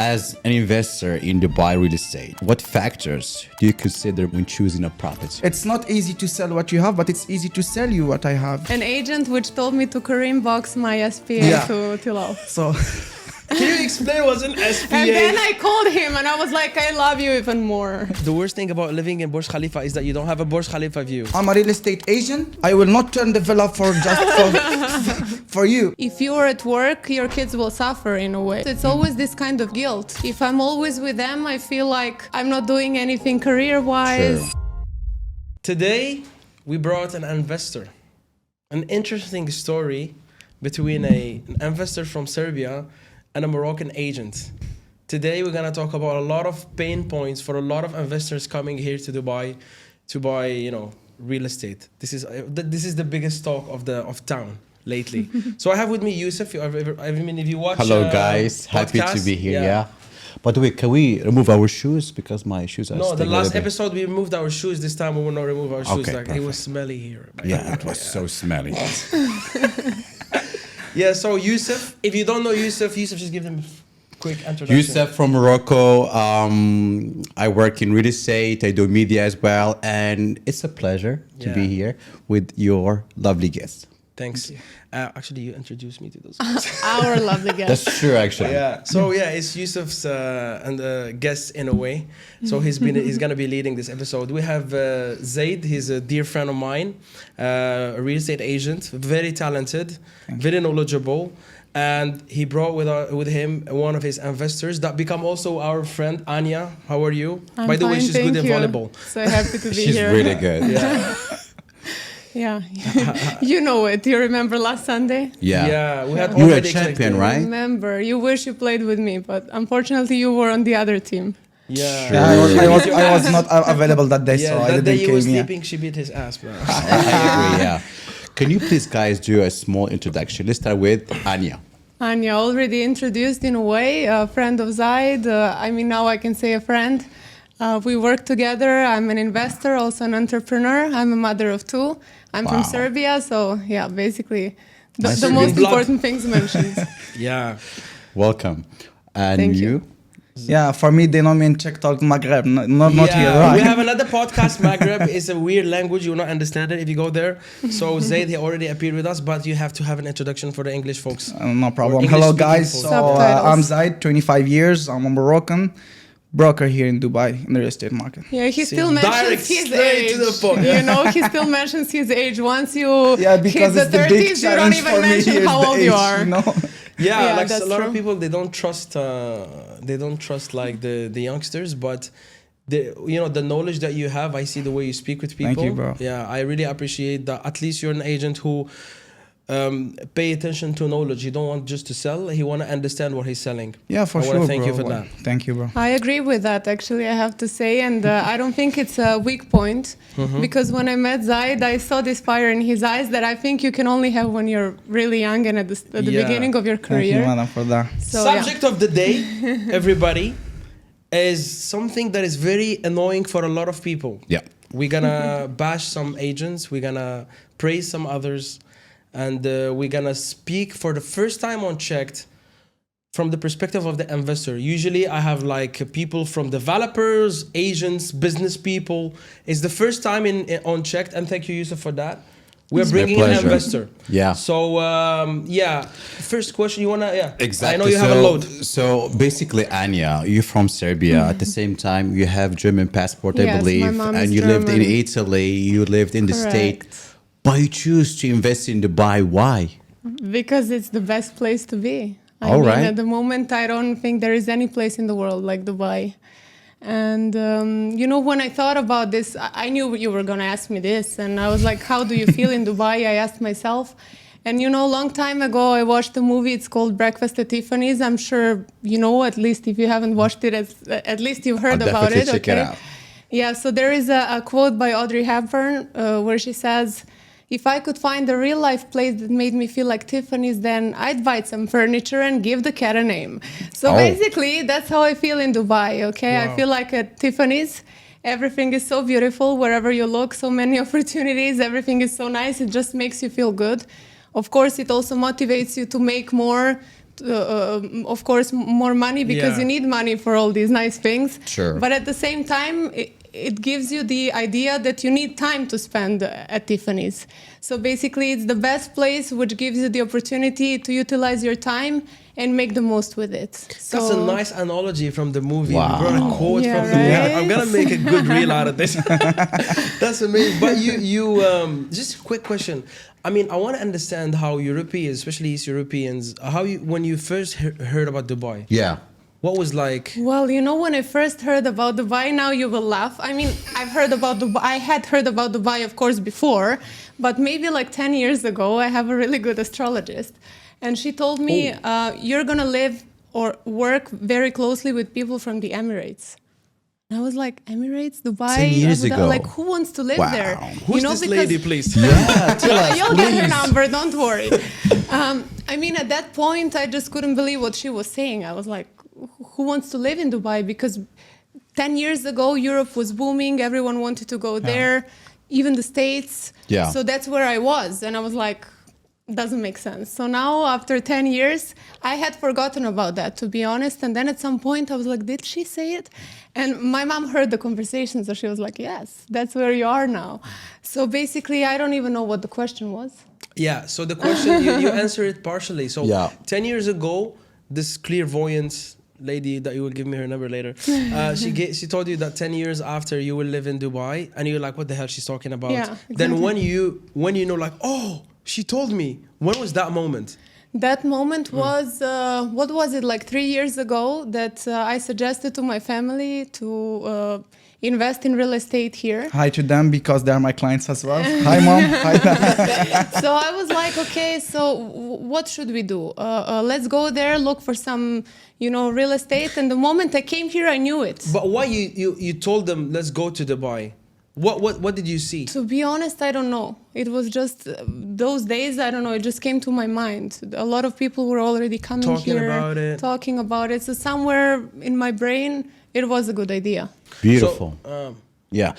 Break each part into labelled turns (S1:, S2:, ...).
S1: As an investor in Dubai real estate, what factors do you consider when choosing a property?
S2: It's not easy to sell what you have, but it's easy to sell you what I have.
S3: An agent which told me to Karim box my SPA
S2: Yeah.
S3: to Tilal.
S2: So
S4: Can you explain what's an SPA?
S3: And then I called him and I was like, I love you even more.
S4: The worst thing about living in Burj Khalifa is that you don't have a Burj Khalifa view.
S2: I'm a real estate agent. I will not turn the villa for just for you.
S3: If you're at work, your kids will suffer in a way. It's always this kind of guilt. If I'm always with them, I feel like I'm not doing anything career-wise.
S1: Sure.
S4: Today, we brought an investor. An interesting story between an investor from Serbia and a Moroccan agent. Today, we're gonna talk about a lot of pain points for a lot of investors coming here to Dubai to buy, real estate. This is the biggest talk of town lately. So I have with me Yusuf. If you watch,
S1: Hello guys, happy to
S4: podcast,
S1: be here. Yeah. By the way, can we remove our shoes because my shoes are
S4: No, the
S1: sticking a
S4: last
S1: little bit.
S4: episode we removed our shoes. This time we will not remove our shoes.
S1: Okay,
S4: Like it was smelly here.
S1: Yeah, it was so smelly.
S4: Yeah. So Yusuf, if you don't know Yusuf, just give them a quick introduction.
S1: Youssef from Morocco. I work in real estate. I do media as well, and it's a pleasure to be
S4: Yeah.
S1: here with your lovely guests.
S4: Thanks. Actually, you introduced me to those guys.
S3: Our lovely guest.
S1: That's true, actually.
S4: Yeah. So it's Yusuf's and guest in a way. So he's gonna be leading this episode. We have Zayd. He's a dear friend of mine, a real estate agent, very talented, very knowledgeable, and he brought with him one of his investors that become also our friend Ania. How are you?
S3: I'm
S4: By the way,
S3: fine,
S4: she's good
S3: thank
S4: in
S3: you.
S4: volleyball.
S3: So happy to be
S1: She's
S3: here.
S1: really good.
S4: Yeah.
S3: Yeah. You know it. You remember last Sunday?
S1: Yeah.
S4: We had
S1: You were a
S4: already
S1: champion,
S4: connected.
S1: right?
S3: Remember, you wish you played with me, but unfortunately you were on the other team.
S4: Yeah.
S1: Sure.
S2: I was not available that day,
S4: Yeah,
S2: so I
S4: that day
S2: didn't
S4: you were
S2: came. Yeah.
S4: sleeping, she beat his ass, bro.
S1: I agree, yeah. Can you please, guys, do a small introduction? Let's start with Ania.
S3: Anya already introduced in a way, a friend of Zayd. Now I can say a friend. We work together. I'm an investor, also an entrepreneur. I'm a mother of two. I'm from
S1: Wow.
S3: Serbia, so yeah, basically the
S1: Serbian
S3: most
S4: blood.
S3: important things mentioned.
S4: Yeah.
S1: Welcome. And
S3: Thank
S1: you?
S3: you.
S2: Yeah, for me they know me in Chekd Maghreb, not here,
S4: Yeah,
S2: right?
S4: we have another podcast, Maghreb. It's a weird language. You will not understand it if you go there. So Zayd, he already appeared with us, but you have to have an introduction for the English folks.
S2: No problem.
S4: English
S2: Hello
S4: speaking
S2: guys.
S4: folks.
S2: So
S3: Subtitles.
S2: I'm Zayd, 25 years. I'm a Moroccan broker here in Dubai in the real estate market.
S3: Yeah, he
S4: See,
S3: still
S4: direct,
S3: mentions his
S4: straight
S3: age.
S4: to the point.
S3: You know, he still mentions his age. Once you
S2: Yeah, because
S3: hit
S2: it's
S3: the
S2: the big
S3: 30s, you don't
S2: challenge
S3: even
S2: for me
S3: mention
S2: here is
S3: how
S2: the
S3: old
S2: age,
S3: you are.
S4: Yeah,
S3: Yeah,
S4: like
S3: that's
S4: a lot
S3: true.
S4: of people, they don't trust like the youngsters, but the knowledge that you have, I see the way you speak with people.
S2: Thank you, bro.
S4: Yeah, I really appreciate that. At least you're an agent who pay attention to knowledge. You don't want just to sell. He want to understand what he's selling.
S2: Yeah, for
S4: I
S2: sure,
S4: wanna thank
S2: bro.
S4: you for that.
S2: Thank you, bro.
S3: I agree with that, actually, I have to say. And I don't think it's a weak point. Because when I met Zayd, I saw this fire in his eyes that I think you can only have when you're really young and at the
S4: Yeah.
S3: beginning of your
S2: Thank you,
S3: career.
S2: madam, for that.
S3: So, yeah.
S4: Subject of the day, everybody, is something that is very annoying for a lot of people.
S1: Yeah.
S4: We're gonna bash some agents, we're gonna praise some others, and we're gonna speak for the first time on Chekd from the perspective of the investor. Usually I have like people from developers, agents, business people. It's the first time on Chekd, and thank you, Yusuf, for that. We're
S1: It's my
S4: bringing an
S1: pleasure.
S4: investor.
S1: Yeah.
S4: So, first question, you wanna,
S1: Exactly.
S4: I know you have a load.
S1: So basically, Ania, you're from Serbia. At the same time, you have German passport, I
S3: Yes, my
S1: believe,
S3: mom
S1: and
S3: is
S1: you lived in
S3: German.
S1: Italy. You lived in the state,
S3: Correct.
S1: but you choose to invest in Dubai. Why?
S3: Because it's the best place to be.
S1: All right.
S3: At the moment, I don't think there is any place in the world like Dubai. And, when I thought about this, I knew you were going to ask me this. And I was like, how do you feel in Dubai? I asked myself. And, a long time ago, I watched a movie. It's called Breakfast at Tiffany's. I'm sure you know, at least if you haven't watched it, at least you've heard
S1: I'll
S3: about
S1: definitely
S3: it.
S1: check it out.
S3: Yeah, so there is a quote by Audrey Hepburn where she says, if I could find a real life place that made me feel like Tiffany's, then I'd buy some furniture and give the cat a name. So
S1: Oh.
S3: basically, that's how I feel in Dubai, okay?
S4: Wow.
S3: I feel like at Tiffany's, everything is so beautiful. Wherever you look, so many opportunities, everything is so nice. It just makes you feel good. Of course, it also motivates you to make more, of course, more money because
S4: Yeah.
S3: you need money for all these nice things.
S1: Sure.
S3: But at the same time, it gives you the idea that you need time to spend at Tiffany's. So basically, it's the best place which gives you the opportunity to utilize your time and make the most with it. So
S4: That's a nice analogy from the movie.
S1: Wow.
S4: We brought a quote
S3: Yeah,
S4: from the movie.
S3: right?
S4: I'm gonna make a good reel out of this. That's amazing. But just a quick question. I mean, I want to understand how Europeans, especially East Europeans, when you first heard about Dubai,
S1: Yeah.
S4: what was like?
S3: Well, you know, when I first heard about Dubai, now you will laugh. I mean, I've heard about Dubai. I had heard about Dubai, of course, before, but maybe like 10 years ago, I have a really good astrologist. And she told me, you're going to live or work very closely with people from the Emirates. And I was like, Emirates, Dubai?
S1: 10 years
S3: Abu Dhabi?
S1: ago.
S3: Like, who wants to live
S1: Wow.
S3: there?
S4: Who's this lady, please?
S1: Yeah, tell us,
S3: You'll get her
S1: please.
S3: number, don't worry. I mean, at that point, I just couldn't believe what she was saying. I was like, who wants to live in Dubai? Because 10 years ago, Europe was booming. Everyone wanted to go there, even the States.
S1: Yeah.
S3: So that's where I was. And I was like, doesn't make sense. So now, after 10 years, I had forgotten about that, to be honest. And then at some point, I was like, did she say it? And my mom heard the conversation, so she was like, yes, that's where you are now. So basically, I don't even know what the question was.
S4: Yeah. So the question you answered it partially. So
S1: Yeah.
S4: 10 years ago, this clairvoyant lady that you will give me her number later, she told you that 10 years after you will live in Dubai, and you're like, what the hell she's talking about?
S3: Yeah,
S4: Then
S3: exactly.
S4: when you know, like, oh, she told me. When was that moment?
S3: That moment was, what was it, like 3 years ago, that I suggested to my family to invest in real estate here.
S2: Hi to them because they're my clients as well. Hi, mom. Hi, dad.
S3: So I was like, okay, so what should we do? Let's go there, look for some, real estate. And the moment I came here, I knew it.
S4: But why you told them, let's go to Dubai? What did you see?
S3: To be honest, I don't know. It was just those days, I don't know, it just came to my mind. A lot of people were already coming talking about it. So somewhere in my brain, it was a good idea.
S1: Beautiful.
S4: So,
S1: Yeah.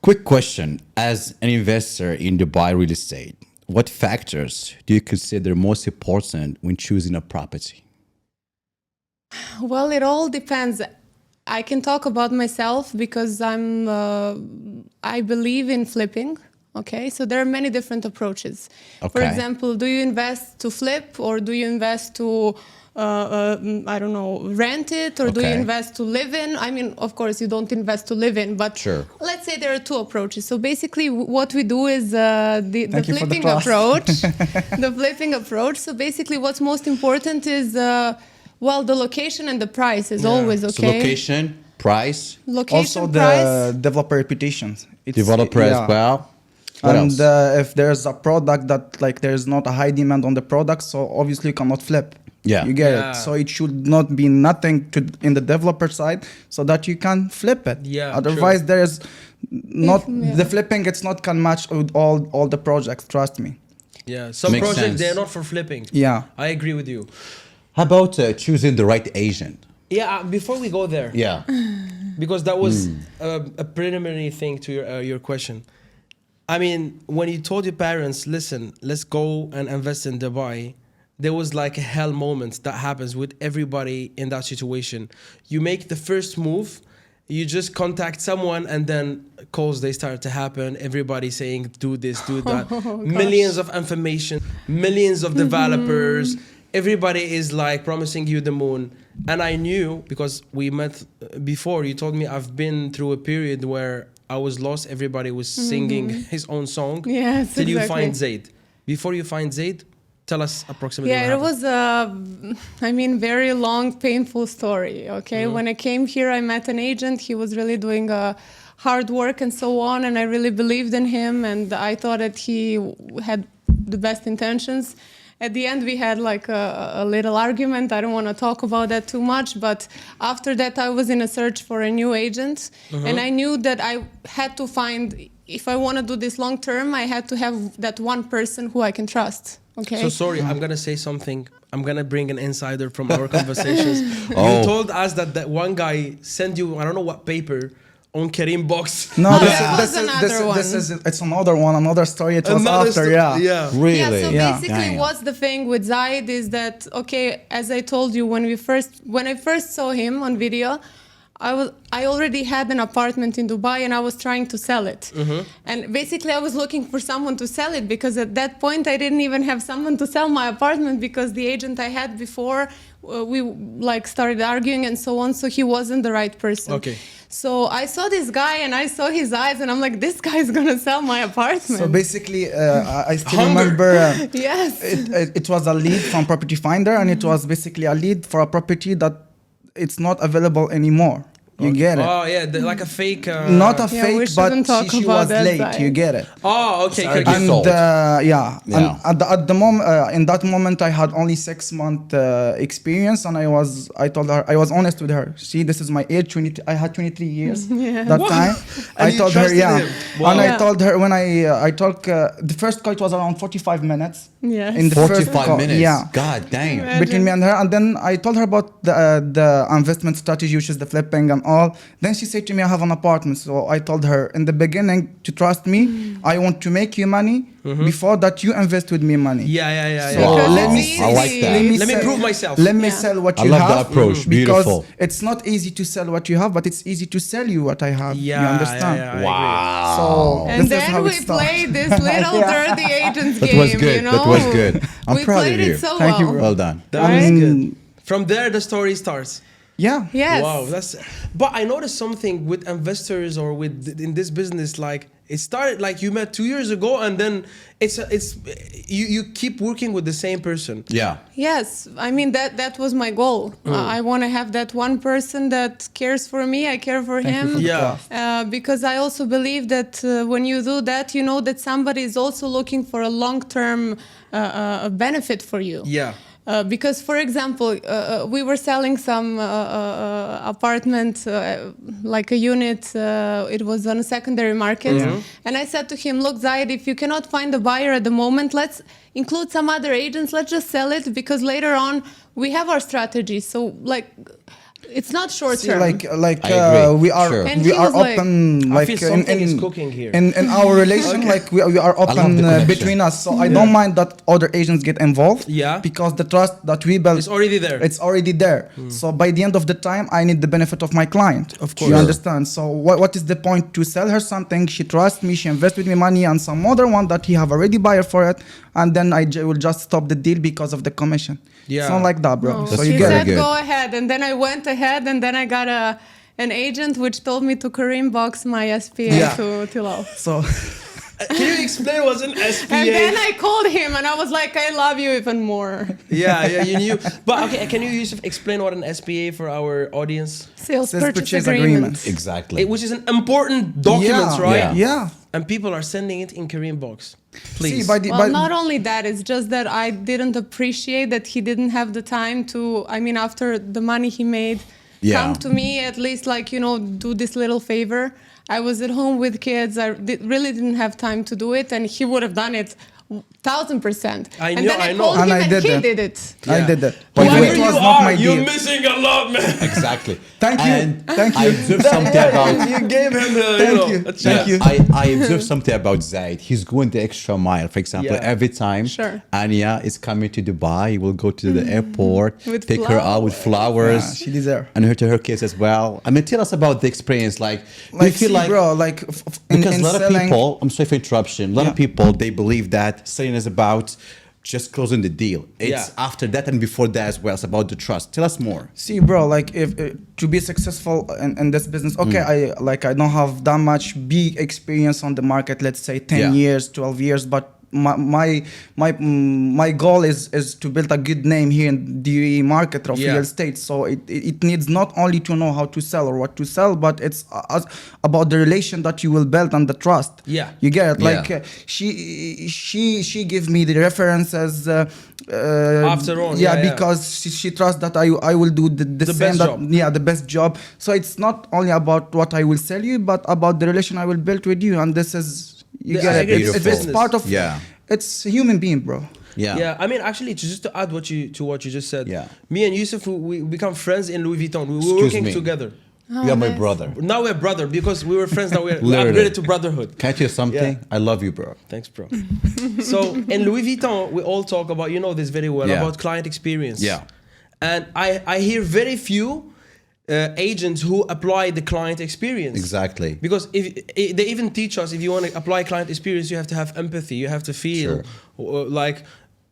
S1: Quick question. As an investor in Dubai real estate, what factors do you consider most important when choosing a property?
S3: Well, it all depends. I can talk about myself because I believe in flipping. Okay, so there are many different approaches. For
S1: Okay.
S3: example, do you invest to flip, or do you invest to I don't know, rent it, or do you
S1: Okay.
S3: invest to live in? I mean, of course, you don't invest to live in, but
S1: Sure.
S3: let's say there are two approaches. So basically, what we do is the
S2: Thank you for the
S3: flipping
S2: trust.
S3: approach. The flipping approach. So basically, what's most important is the location and the price is always
S1: So
S3: okay.
S1: location, price,
S3: Location,
S2: Also,
S3: price.
S2: the developer reputations.
S1: developer as
S2: yeah.
S1: well. What
S2: And
S1: else?
S2: if there's a product that like there's not a high demand on the product, so obviously you cannot flip.
S1: Yeah.
S2: You get
S4: Yeah.
S2: it. So it should not be nothing in the developer side, so that you can flip it.
S4: Yeah,
S2: Otherwise,
S4: true.
S2: there's not
S3: yeah.
S2: the flipping. It's not can match with all the projects. Trust me.
S4: Yeah, some
S1: Makes
S4: projects
S1: sense.
S4: they're not for flipping.
S2: Yeah.
S4: I agree with you.
S1: How about choosing the right agent?
S4: Yeah, before we go there,
S1: Yeah.
S4: because that was a preliminary thing to your question. I mean, when you told your parents, listen, let's go and invest in Dubai, there was like a hell moment that happens with everybody in that situation. You make the first move, you just contact someone, and then calls, they start to happen. Everybody saying, do this, do that. Millions of information, millions of developers. Everybody is like promising you the moon. And I knew, because we met before, you told me I've been through a period where I was lost. Everybody was singing his own song.
S3: Yes,
S4: Till you
S3: exactly.
S4: find Zayd. Before you find Zayd, tell us approximately
S3: Yeah,
S4: what
S3: it was very long, painful story. Okay, when I came here, I met an agent. He was really doing hard work and so on, and I really believed in him, and I thought that he had the best intentions. At the end, we had like a little argument. I don't want to talk about that too much, but after that, I was in a search for a new agent, and I knew that I had to find, if I want to do this long term, I had to have that one person who I can trust. Okay.
S4: So sorry, I'm gonna say something. I'm gonna bring an insider from our conversations.
S1: Oh.
S4: You told us that one guy sent you, I don't know what paper, on Kareem box.
S2: No,
S3: Oh,
S2: this,
S3: that
S2: is,
S3: was another one.
S2: it's another one, another story. It was
S4: Another
S2: after,
S4: sto-
S2: yeah.
S4: yeah.
S1: Really?
S3: Yeah, so
S2: Yeah.
S3: basically
S1: Damn.
S3: what's the thing with Zayd is that, okay, as I told you, when I first saw him on video, I already had an apartment in Dubai and I was trying to sell it. And basically I was looking for someone to sell it because at that point I didn't even have someone to sell my apartment because the agent I had before, we like started arguing and so on, so he wasn't the right person.
S4: Okay.
S3: So I saw this guy and I saw his eyes and I'm like, this guy's gonna sell my apartment.
S2: So basically, I still
S4: Hunger.
S2: remember
S3: Yes.
S2: it was a lead from Property Finder, and it was basically a lead for a property that it's not available anymore. You get it?
S4: Oh yeah, like a fake.
S2: Not a
S3: Yeah, we
S2: fake, but
S3: shouldn't talk
S2: she
S3: about
S2: was
S3: that
S2: late.
S3: side.
S2: You get it?
S4: Oh, okay.
S1: Sorry.
S4: okay.
S1: And- sold.
S2: Yeah.
S1: Yeah.
S2: And at the moment, in that moment, I had only 6 month experience, and I told her, I was honest with her. See, this is my age. I had 23 years that
S4: What?
S2: time.
S4: And
S2: I
S4: you
S2: told her,
S4: trusted
S2: yeah.
S4: him? Wow.
S2: And
S3: Yeah.
S2: I told her when I talk. The first call it was around 45 minutes.
S3: Yes.
S2: In the first
S1: 45
S2: call,
S1: minutes.
S2: yeah.
S1: God damn.
S3: Imagine.
S2: Between me and her, and then I told her about the investment strategy, which is the flipping and all. Then she said to me, I have an apartment. So I told her in the beginning to trust me. I want to make you money before that you invest with me money.
S4: Yeah.
S2: So
S1: Wow.
S3: Because
S2: let me
S3: it's
S1: I like
S3: easy.
S1: that.
S4: Let me prove myself.
S2: Let me
S3: Yeah.
S2: sell what
S1: I
S2: you
S1: love
S2: have.
S1: that approach.
S2: Because
S1: Beautiful.
S2: it's not easy to sell what you have, but it's easy to sell you what I have.
S4: Yeah,
S2: You understand?
S4: yeah, I
S1: Wow.
S2: So
S3: And
S2: this is
S3: then
S2: how
S3: we
S2: it starts.
S3: played this little dirty agents
S1: That
S3: game.
S1: was good.
S3: You know?
S1: That was good. I'm
S3: we
S1: proud
S3: played
S1: of you.
S3: it so
S2: Thank you,
S3: well.
S2: bro.
S1: Well done.
S4: That
S3: Right?
S4: was
S2: Mm.
S4: good. From there, the story starts.
S2: Yeah.
S3: Yes.
S4: Wow, that's. But I noticed something with investors or with in this business. Like it started like you met 2 years ago, and then it's you keep working with the same person.
S1: Yeah.
S3: Yes, I mean that was my goal. I want to have that one person that cares for me. I care for
S2: Thank you
S3: him.
S2: for the
S4: Yeah.
S2: trust.
S3: Because I also believe that when you do that, you know that somebody is also looking for a long-term benefit for you.
S4: Yeah.
S3: Because, for example, we were selling some apartment, like a unit. It was on a secondary market, and I said to him, "Look, Zayd, if you cannot find a buyer at the moment, let's include some other agents. Let's just sell it because later on we have our strategy. So, like, it's not short
S2: See,
S3: term."
S2: like
S1: I agree.
S2: we are
S1: Sure.
S3: And
S2: we
S3: he
S2: are
S3: was like-
S2: open
S4: I
S2: like
S4: feel something is cooking here.
S2: in our relation like we are
S1: love
S2: open
S1: the connection.
S2: between us, so I don't mind that other agents get involved,
S4: Yeah.
S2: because the trust that we build
S4: It's already there.
S2: it's already there. So by the end of the time I need the benefit of my client,
S4: Of
S2: you
S4: course.
S2: understand. So what is the point to sell her something? She trusts me, she invests with me money, and some other one that he have already buyer for it, and then will just stop the deal because of the commission.
S4: Yeah.
S2: It's not like that, bro.
S3: No.
S2: So
S1: That's
S2: you
S3: She
S2: get
S1: very
S3: said,
S2: it.
S1: good.
S3: "Go ahead," and then I went ahead, and then I got an agent which told me to Kareem box my SPA
S2: Yeah.
S3: to low.
S2: So
S4: Can you explain what's an SPA?
S3: And then I called him, and I was like, "I love you even more."
S4: yeah, you knew. But okay, can you Yusuf, explain what an SPA for our audience?
S3: Sales
S2: Sales
S3: purchase
S2: purchase
S3: agreement.
S2: agreement.
S1: Exactly.
S4: Which is an important document,
S2: yeah,
S4: right?
S1: Yeah.
S2: Yeah.
S4: And people are sending it in Korean box. Please.
S2: See, by the,
S3: Well,
S2: by,
S3: not only that, it's just that I didn't appreciate that he didn't have the time to, I mean, after the money he made,
S1: Yeah.
S3: come to me, at least, like, you know, do this little favor. I was at home with kids. I really didn't have time to do it, and he would have done it 1,000%.
S4: I
S3: And
S4: know,
S3: then I
S4: I know.
S3: called
S2: And
S3: him,
S2: I
S3: and
S2: did
S3: he
S2: that.
S3: did it.
S2: I
S4: Yeah.
S2: did that.
S1: But
S2: But
S1: whoever
S2: it
S4: you
S2: was not
S4: are,
S2: my
S4: you're
S2: deal.
S4: missing a lot, man.
S1: Exactly.
S2: Thank you.
S1: And
S2: Thank
S1: I
S2: you.
S1: observed something about.
S4: you gave him the,
S2: Thank you.
S4: a
S2: Thank
S4: chance.
S2: you.
S1: I observed something about Zayd. He's going the extra mile. For example,
S4: Yeah.
S1: every time
S3: Sure.
S1: Ania is coming to Dubai, he will go to the airport,
S3: With
S1: take her out with flowers,
S2: Yeah, she deserve.
S1: and her to her kids as well. I mean, tell us about the experience. Like, do you
S2: Like,
S1: feel
S2: see,
S1: like
S2: bro, like
S1: because
S2: in
S1: a lot of
S2: selling,
S1: people, I'm sorry for interruption, a lot of
S2: Yeah.
S1: people they believe that selling is about just closing the deal. It's
S4: Yeah.
S1: after that and before that as well. It's about the trust. Tell us more.
S2: See, bro, like if to be successful in this business, okay, I don't have that much big experience on the market. Let's say 10
S1: Yeah.
S2: years, 12 years, but my goal is to build a good name here in the UAE market of
S4: Yeah.
S2: real estate. So it needs not only to know how to sell or what to sell, but it's about the relation that you will build and the trust.
S4: Yeah.
S2: You get it?
S1: Yeah.
S2: Like she give me the references.
S4: After all, yeah, yeah.
S2: because she trusts that I will do the
S4: The
S2: same
S4: best
S2: that,
S4: job.
S2: yeah, the best job. So it's not only about what I will sell you, but about the relation I will build with you. And this is you
S4: Yeah,
S2: get
S4: I
S2: it.
S4: agree.
S2: It's
S1: Beautiful.
S2: part of
S1: Yeah.
S2: It's a human being, bro.
S1: Yeah.
S4: Yeah, I mean, actually, just to add what you just said.
S1: Yeah.
S4: Me and Yusuf, we become friends in Louis Vuitton. We were
S1: Excuse
S4: working
S1: me.
S4: together.
S3: Oh,
S1: You are my
S3: nice.
S1: brother.
S4: Now we're brother because we were friends. Now we're
S1: Literally.
S4: upgraded to brotherhood.
S1: Can I tell you something?
S4: Yeah.
S1: I love you, bro.
S4: Thanks, bro. So in Louis Vuitton, we all talk about, you know this very well,
S1: Yeah.
S4: about client experience.
S1: Yeah.
S4: And I hear very few agents who apply the client experience.
S1: Exactly.
S4: Because they even teach us, if you want to apply client experience, you have to have empathy. You have to feel like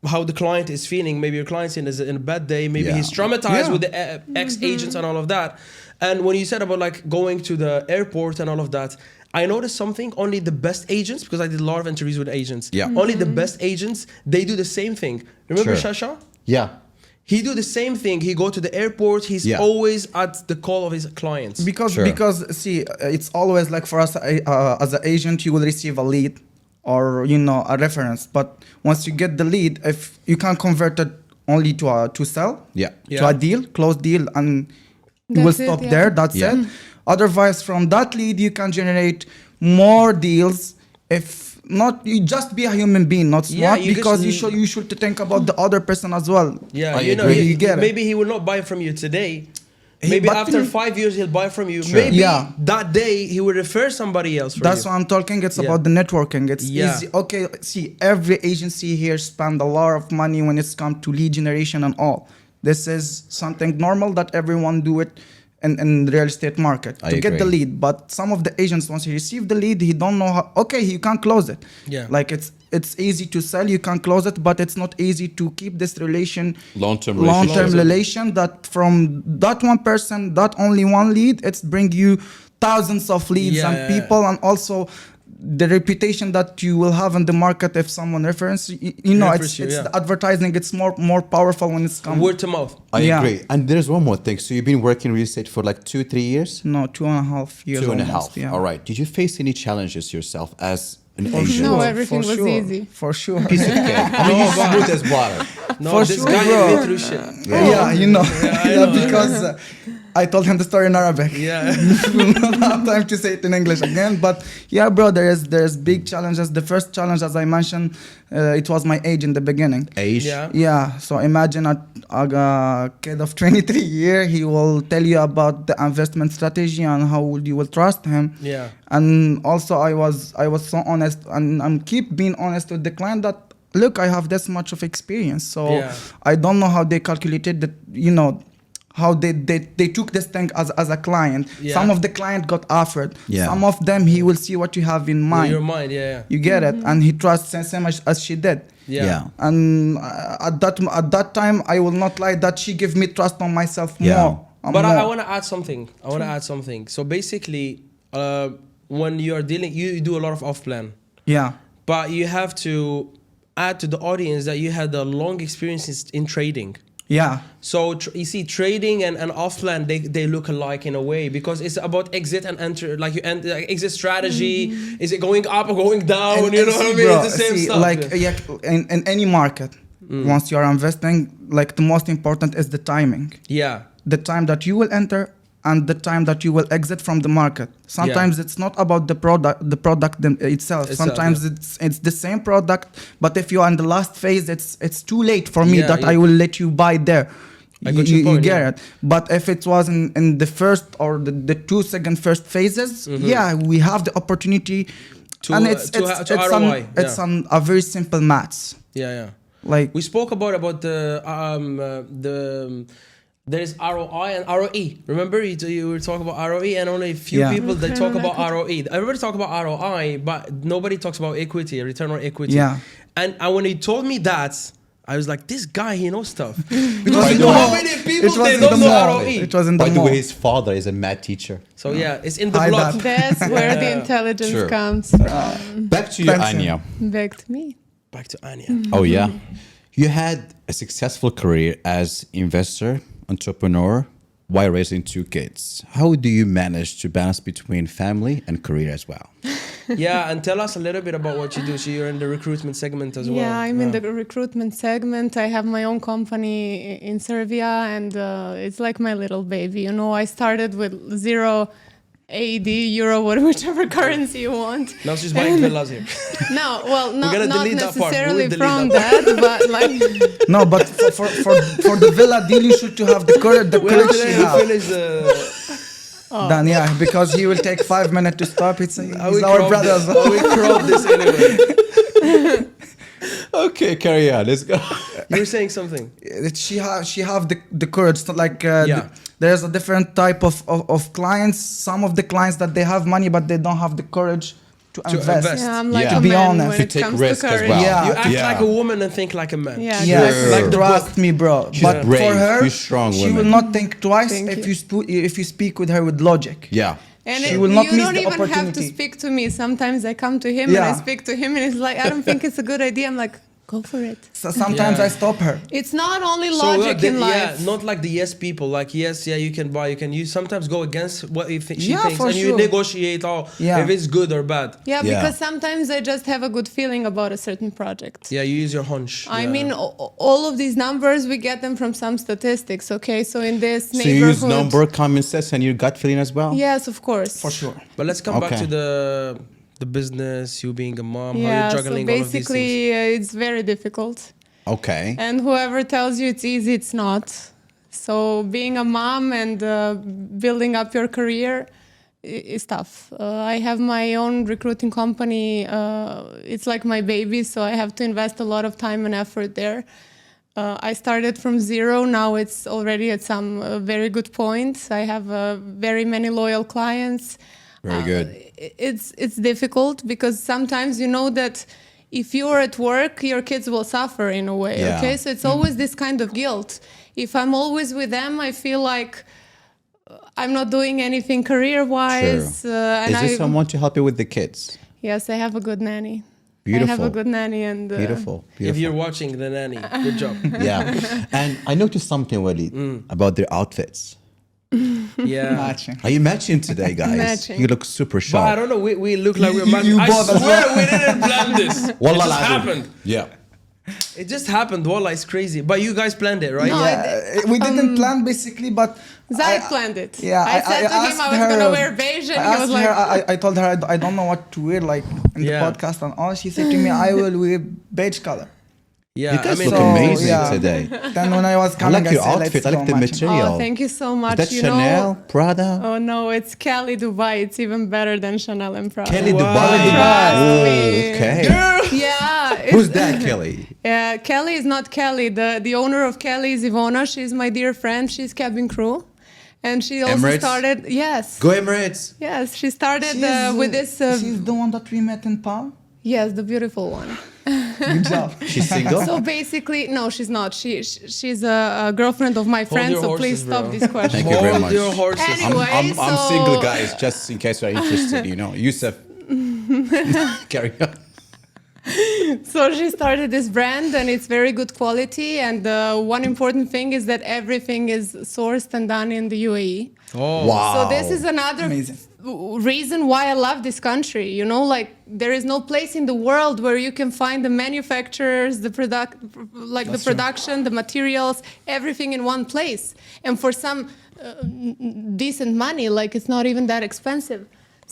S4: how the client is feeling. Maybe your client's in a bad day. Maybe
S1: Yeah.
S4: he's traumatized
S2: Yeah.
S4: with the ex-agents and all of that. And when you said about like going to the airport and all of that, I noticed something. Only the best agents, because I did a lot of interviews with agents.
S1: Yeah.
S4: Only the best agents, they do the same thing. Remember
S1: Sure.
S4: Shasha?
S1: Yeah.
S4: He do the same thing. He go to the airport. He's
S1: Yeah.
S4: always at the call of his clients.
S2: Because
S1: Sure.
S2: see, it's always like for us as an agent, you will receive a lead or a reference. But once you get the lead, if you can convert it only to sell,
S1: Yeah.
S2: to
S4: Yeah.
S2: a deal, close deal, and you will
S3: That's it,
S2: stop
S3: yeah.
S2: there. That's
S1: Yeah.
S2: it. Otherwise, from that lead, you can generate more deals. If not, you just be a human being, not
S4: Yeah,
S2: smart,
S4: you
S2: because
S4: just-
S2: you should think about the other person as well.
S4: Yeah,
S1: I
S4: you know,
S1: agree.
S2: You get it.
S4: maybe he will not buy from you today. Maybe
S2: but-
S4: after 5 years he'll buy from you.
S1: Sure.
S4: Maybe
S2: Yeah.
S4: that day he will refer somebody else from
S2: That's
S4: you.
S2: what I'm talking. It's
S4: Yeah.
S2: about the networking. It's
S4: Yeah.
S2: easy. Okay, see, every agency here spend a lot of money when it's come to lead generation and all. This is something normal that everyone do it in the real estate market
S1: I
S2: to get the
S1: agree.
S2: lead. But some of the agents, once he receive the lead, he don't know how. Okay, you can close it.
S4: Yeah.
S2: Like it's easy to sell, you can close it, but it's not easy to keep this relation.
S1: Long-term
S2: Long-term
S1: relationship.
S2: relation that from that one person, that only one lead, it's bring you thousands of leads
S4: Yeah,
S2: and
S4: yeah, yeah.
S2: people, and also the reputation that you will have in the market if someone refers you know
S4: Refers
S2: it's
S4: you, yeah.
S2: the advertising, it's more powerful when it's come.
S4: Word to mouth.
S1: I
S2: Yeah.
S1: agree. And there's one more thing. So you've been working in real estate for like 2-3 years?
S2: No, 2.5 years.
S1: 2.5.
S2: almost, yeah.
S1: All right. Did you face any challenges yourself as an
S2: For
S1: agent?
S3: No,
S2: sure,
S3: everything
S2: for
S3: was
S2: sure,
S3: easy.
S2: for sure.
S1: Piece of cake. I mean, you're smooth as water.
S4: No,
S2: For
S4: this
S2: sure,
S4: guy
S2: bro.
S4: has been through shit.
S2: Yeah, you know.
S4: I
S2: Yeah,
S4: know.
S2: because I told him the story in Arabic.
S4: Yeah.
S2: We will not have time to say it in English again. But yeah, bro, there's big challenges. The first challenge, as I mentioned, it was my age in the beginning.
S1: Age?
S4: Yeah.
S2: Yeah, so imagine a kid of 23 years, he will tell you about the investment strategy and how you will trust him.
S4: Yeah.
S2: And also I was so honest, and I'm keep being honest with the client that look, I have this much of experience, so
S4: Yeah.
S2: I don't know how they calculated that, how they took this thing as a client.
S4: Yeah.
S2: Some of the client got offered.
S1: Yeah.
S2: Some of them he will see what you have in mind.
S4: Your mind, yeah.
S2: You get it, and he trusts same as she did.
S4: Yeah.
S1: Yeah.
S2: And at that time, I will not lie that she gave me trust on myself
S1: Yeah.
S2: more.
S4: But I
S2: more.
S4: want to add something. So basically, when you are dealing, you do a lot of off-plan.
S2: Yeah.
S4: But you have to add to the audience that you had a long experience in trading.
S2: Yeah.
S4: So you see, trading and off-plan, they look alike in a way, because it's about exit and enter. Like like exit strategy. Is it going up or going down?
S2: And-
S4: you
S2: and
S4: know what I
S2: see,
S4: mean?
S2: bro,
S4: It's the same
S2: see,
S4: stuff.
S2: Like in any market, once you are investing, like the most important is the timing.
S4: yeah.
S2: The time that you will enter and the time that you will exit from the market. Sometimes it's not about the product itself. Sometimes it's the same product, but if you are in the last phase, it's too late for me
S4: Yeah,
S2: that
S4: yeah.
S2: I will let you buy there.
S4: I got your point,
S2: you get
S4: yeah.
S2: it. But if it was in the first or the 2 second first phases, yeah, we have the opportunity.
S4: To,
S2: and
S4: to ROI,
S2: it's
S4: yeah.
S2: on a very simple maths.
S4: Yeah.
S2: Like
S4: We spoke about the there's ROI and ROE. Remember you were talking about ROE, and only a few
S2: Yeah.
S4: people that talk
S3: Return on
S4: about ROE. Everybody talk about ROI, but nobody talks about equity, return on equity.
S2: Yeah.
S4: And when he told me that, I was like, this guy, he knows stuff.
S1: By
S4: Because you
S1: the
S4: know
S1: way-
S4: how many people
S2: It was
S4: they
S2: in
S4: don't
S2: the
S4: know
S2: mall.
S4: ROE.
S2: It was in the
S1: By the
S2: mall.
S1: way, his father is a math teacher.
S4: So yeah, it's in the
S2: Hi,
S4: blood.
S2: Dad.
S3: That's where the intelligence
S1: Sure.
S3: comes.
S1: Back to you,
S2: Thanks,
S1: Ania.
S3: Back to me.
S4: Back to Ania.
S1: Oh, yeah. You had a successful career as investor, entrepreneur, while raising 2 kids. How do you manage to balance between family and career as well?
S4: Yeah, and tell us a little bit about what you do. So you're in the recruitment segment as well.
S3: Yeah, I'm in the recruitment segment. I have my own company in Serbia, and it's like my little baby. You know, I started with 0 AD, euro, whichever currency you want.
S4: Now she's buying villas here.
S3: No, well, not
S4: gonna delete that part.
S3: necessarily
S4: We'll delete
S3: from
S4: that
S3: that, but like,
S2: No, but for the villa deal, you should to have the courage she have.
S4: Finish the...
S2: Then yeah, because he will take 5 minutes to stop. He's
S4: We
S2: our
S4: crop
S2: brother as
S4: this.
S2: well.
S4: We crop this anyway.
S1: Okay, carry on. Let's go.
S4: You were saying something.
S2: She have the courage. So like
S4: Yeah.
S2: there's a different type of clients. Some of the clients that they have money but they don't have the courage to invest.
S4: invest.
S3: Yeah, I'm like
S1: Yeah.
S3: a
S1: To
S2: be
S3: man
S2: honest.
S3: when
S1: To
S3: it
S1: take
S3: comes
S1: risk
S3: to
S1: as
S3: courage.
S1: well.
S2: Yeah.
S4: You act
S1: Yeah.
S4: like a woman and think like a man.
S3: Yeah,
S2: Yeah,
S3: exactly.
S4: Like the
S2: trust me, bro.
S1: She's
S2: But
S1: brave.
S2: for her,
S1: She's strong
S2: she
S1: woman.
S2: will not think twice
S3: Thank
S2: if you speak with her with logic.
S1: Yeah.
S3: And
S2: She will not
S3: you
S2: miss
S3: don't
S2: the
S3: even have to
S2: opportunity.
S3: speak to me. Sometimes I come to him and I
S2: Yeah.
S3: speak to him, and it's like, I don't think it's a good idea. I'm like, go for it.
S2: So sometimes
S4: Yeah.
S2: I stop her.
S3: It's not only
S4: So
S3: logic in life.
S4: yeah, not like the yes people. Like yes, yeah, you can buy, you can. You sometimes go against what she
S2: Yeah,
S4: thinks,
S2: for
S4: and you
S2: sure.
S4: negotiate.
S2: Yeah.
S4: If it's good or bad.
S3: Yeah,
S1: Yeah.
S3: because sometimes I just have a good feeling about a certain project.
S4: Yeah, you use your hunch.
S3: I
S4: Yeah.
S3: mean, all of these numbers, we get them from some statistics, okay? So in this
S1: So you
S3: neighborhood...
S1: use number, common sense, and your gut feeling as well?
S3: Yes, of course.
S2: For sure.
S4: But let's come back
S1: Okay.
S4: to the business, you being a mom, how
S3: Yeah,
S4: you're
S3: so
S4: juggling all of these things.
S3: basically, it's very difficult.
S1: Okay.
S3: And whoever tells you it's easy, it's not. So being a mom and building up your career is tough. I have my own recruiting company. It's like my baby, so I have to invest a lot of time and effort there. I started from zero. Now it's already at some very good points. I have very many loyal clients.
S1: Very good.
S3: It's difficult because sometimes you know that if you're at work, your kids will suffer in a way.
S1: Yeah.
S3: Okay, so it's always this kind of guilt. If I'm always with them, I feel like I'm not doing anything career-wise.
S1: True.
S3: And
S1: Is there someone to help you with the kids?
S3: Yes, I have a good nanny.
S1: Beautiful.
S3: I have a good nanny, and
S1: Beautiful.
S4: If
S1: Beautiful.
S4: you're watching the nanny, good job.
S1: Yeah. And I noticed something, Walid, about their outfits.
S4: Yeah.
S2: Matching.
S1: Are you matching today, guys?
S3: Matching.
S1: You look super
S4: But I
S1: sharp.
S4: don't know, we look like we're matching.
S2: you
S4: I
S2: both as
S4: swear we didn't plan this. It
S1: Wallah
S4: just
S1: lazim.
S4: happened.
S1: Yeah.
S4: It just happened. Wallah, it's crazy. But you guys planned it, right?
S3: No,
S2: Yeah, we didn't plan basically, but
S3: Zayd planned it.
S2: Yeah,
S3: I said to him
S2: asked
S3: I was
S2: her-
S3: gonna wear beige, and
S2: I
S3: he was
S2: asked
S3: like,
S2: her, I told her I don't know what to wear like in the
S4: Yeah.
S2: podcast and all. She said to me, I will wear beige color.
S4: Yeah,
S1: You guys
S4: I mean,
S1: look
S2: So,
S1: amazing
S2: yeah.
S1: today.
S2: Then when I was
S1: I
S2: coming,
S1: like your
S2: said,
S1: outfit.
S2: let's
S1: I like
S2: go
S1: the
S2: matching.
S1: material.
S3: oh, thank you so
S1: Is
S3: much.
S1: that
S3: you
S1: Chanel,
S3: know,
S1: Prada?
S3: oh no, it's Kelly Dubai. It's even better than Chanel and Prada.
S1: Kelly
S4: Wow.
S1: Dubai.
S3: Trust
S1: Oh,
S3: me.
S1: okay.
S3: Yeah.
S1: Who's that, Kelly?
S3: Kelly is not Kelly. The owner of Kelly is Ivona. She's my dear friend. She's cabin crew. And she also
S1: Emirates?
S3: started, yes.
S1: Go Emirates.
S3: Yes, she started
S2: She's,
S3: with this,
S2: she's the one that we met in Palm.
S3: yes, the beautiful one.
S2: Good job.
S1: She's single?
S3: So basically, no, she's not. She's a girlfriend of my friend,
S4: your
S3: so
S4: horses,
S3: please stop
S4: bro.
S3: these questions.
S1: Thank you very
S4: hold
S1: much.
S4: your horses.
S3: Anyway,
S1: I'm
S3: so-
S1: single, guys, just in case you're interested, you know. Yusuf. Carry on.
S3: So she started this brand, and it's very good quality. And one important thing is that everything is sourced and done in the UAE.
S4: Oh,
S1: Wow.
S3: So this is another
S2: Amazing.
S3: reason why I love this country. You know, like there is no place in the world where you can find the manufacturers, the production, the materials, everything in one place, and for some decent money. Like it's not even that expensive.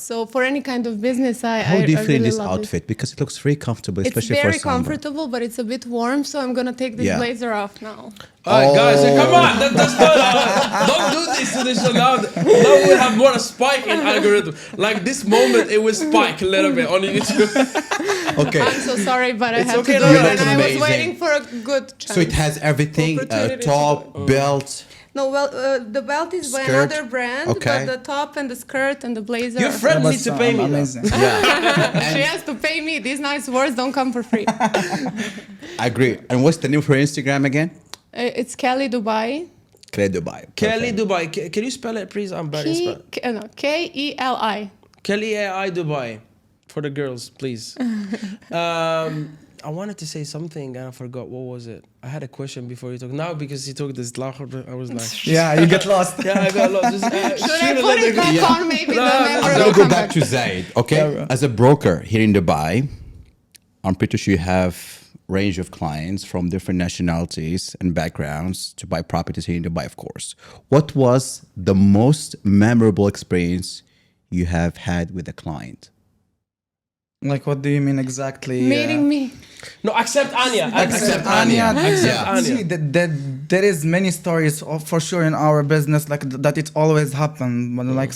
S3: So for any kind of business,
S1: How do you
S3: I
S1: feel in
S3: really
S1: this
S3: love
S1: outfit? Because it looks very comfortable,
S3: It's
S1: especially
S3: very
S1: for summer.
S3: comfortable, but it's a bit warm, so I'm gonna take this
S1: Yeah.
S3: blazer off now.
S4: all right, guys, come on. That's not, don't do this to the show now. Now we have more a spike in algorithm. Like this moment, it will spike a little bit on YouTube.
S1: Okay.
S3: I'm so sorry, but I
S4: It's
S3: had
S4: okay,
S3: to
S4: no,
S3: do
S4: no,
S3: it,
S4: it's
S3: and I was
S1: amazing.
S3: waiting for a good chance.
S1: So it has everything,
S3: Opportunity.
S1: top, belt.
S3: No, well, the belt is by
S1: Skirt.
S3: another brand,
S1: Okay.
S3: but the top and the skirt and the blazer.
S4: Your friend needs to pay me. though.
S2: Amazing.
S1: Yeah.
S3: She has to pay me. These nice words don't come for free.
S1: I agree. And what's the name for Instagram again?
S3: It's Kelly Dubai.
S1: Kelly Dubai.
S4: Kelly
S1: Perfect.
S4: Dubai. Can you spell it, please? I'm bad in spelling.
S3: K-E-L-I.
S4: Kelly AI Dubai. For the girls, please. I wanted to say something and I forgot. What was it? I had a question before you talk. Now because you took this lahar, I was like,
S2: Yeah, you get lost.
S4: yeah, I got lost. Just,
S3: Should I
S4: shoot a
S3: put it
S4: little
S3: back
S4: bit.
S3: on? Maybe
S4: No,
S3: the
S4: I'm
S3: memory
S1: I'm
S3: will
S1: gonna go
S3: come
S1: back to Zayd, okay?
S2: Yeah, bro.
S1: As a broker here in Dubai, I'm pretty sure you have range of clients from different nationalities and backgrounds to buy properties here in Dubai, of course. What was the most memorable experience you have had with a client?
S2: Like, what do you mean exactly?
S3: Meeting me.
S4: No, accept Ania.
S2: Accept
S1: Ania.
S2: Ania.
S4: Accept Ania.
S2: See, there is many stories for sure in our business like that. It always happen. But like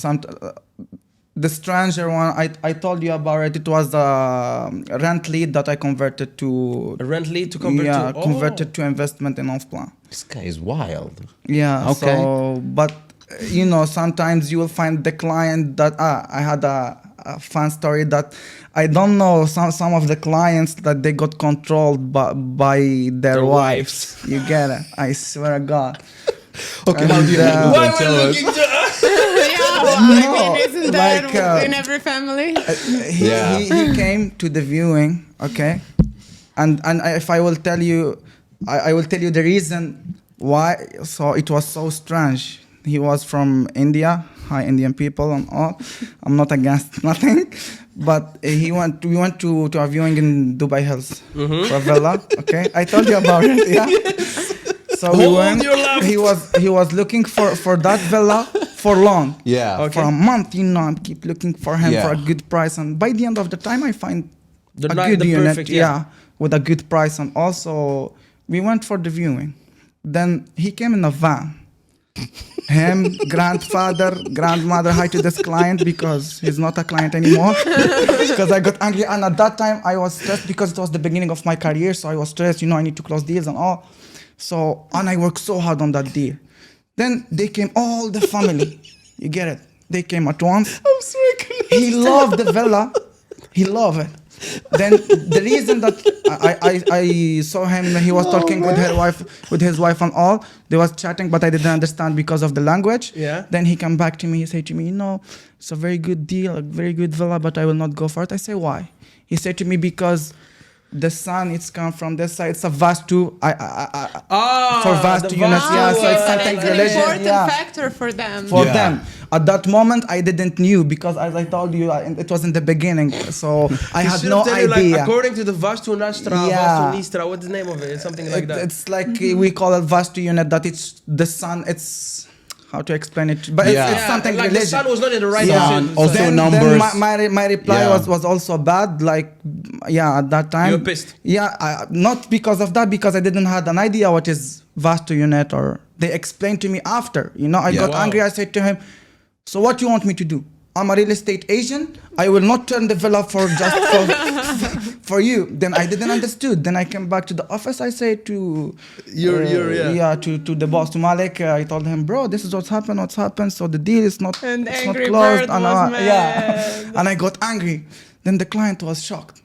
S2: the stranger one I told you about it. It was a rent lead that I converted to.
S4: A rent lead to convert to.
S2: Converted to investment in off plan.
S1: This guy is wild.
S2: Yeah.
S1: Okay.
S2: So, but you know, sometimes you will find the client that I had a fun story that I don't know some of the clients that they got controlled by their wives. You get it? I swear to God.
S1: Okay, how do you
S4: Why
S1: tell
S4: we're
S1: us?
S4: looking to
S3: Yeah, well, I mean, isn't that
S2: like,
S3: in every family?
S2: He came to the viewing, okay, and if I will tell you, I will tell you the reason why. So it was so strange. He was from India, hi Indian people and all. I'm not against nothing, but we went to a viewing in Dubai Hills for a villa. Okay, I told you about it. Yeah. So we
S4: Hold
S2: went.
S4: your laugh.
S2: He was looking for that villa for long.
S1: Yeah.
S4: Okay.
S2: For a month, you know, I keep looking for him
S1: Yeah.
S2: for a good price, and by the end of the time, I find
S4: The
S2: a
S4: ni-
S2: good
S4: the
S2: unit,
S4: perfect, yeah.
S2: with a good price, and also we went for the viewing. Then he came in a van. Him, grandfather, grandmother, hi to this client because he's not a client anymore. Because I got angry, and at that time I was stressed because it was the beginning of my career, so I was stressed. You know, I need to close deals and all. So, and I worked so hard on that deal. Then they came, all the family. You get it? They came at once.
S1: I'm sorry.
S2: He loved the villa. He loved it. Then the reason that I saw him, he was talking with his wife and all. They was chatting, but I didn't understand because of the language.
S4: Yeah.
S2: Then he came back to me. He said to me, you know, it's a very good deal, a very good villa, but I will not go for it. I say, why? He said to me, because the sun, it's come from this side. It's a vast too. For vast
S4: the
S2: units,
S4: vast
S2: yeah.
S4: too,
S2: So it's
S3: It's
S2: something
S3: an
S2: religion,
S3: important
S2: yeah.
S3: factor for them.
S2: For
S1: Yeah.
S2: them. At that moment, I didn't knew because, as I told you, it was in the beginning. So I
S4: He
S2: had
S4: should
S2: no
S4: have tell you,
S2: idea.
S4: like, according to the Vastu Nastra,
S2: Yeah.
S4: Vastu Nistra, what's the name of it? It's something like that.
S2: It's like we call it vast unit. That it's the sun. It's how to explain it, but
S1: Yeah.
S2: it's something
S4: like
S2: religion.
S4: the sun was not in the right
S2: Yeah.
S4: position.
S1: Also
S2: then,
S1: numbers.
S2: Then my reply
S1: Yeah.
S2: was also bad. Like, yeah, at that time.
S4: You were pissed.
S2: Yeah, not because of that, because I didn't have an idea what is vast unit, or they explained to me after. You know, I
S1: Yeah.
S2: got
S4: Wow.
S2: angry. I said to him, "So what you want me to do? I'm a real estate agent. I will not turn the villa for just for you." Then I didn't understood. Then I came back to the office. I said to to the boss, to Malik. I told him, bro, this is what's happened. So the deal is not
S3: And
S2: it's
S3: Angry
S2: not closed.
S3: Bird was mad.
S2: Yeah, and I got angry. Then the client was shocked.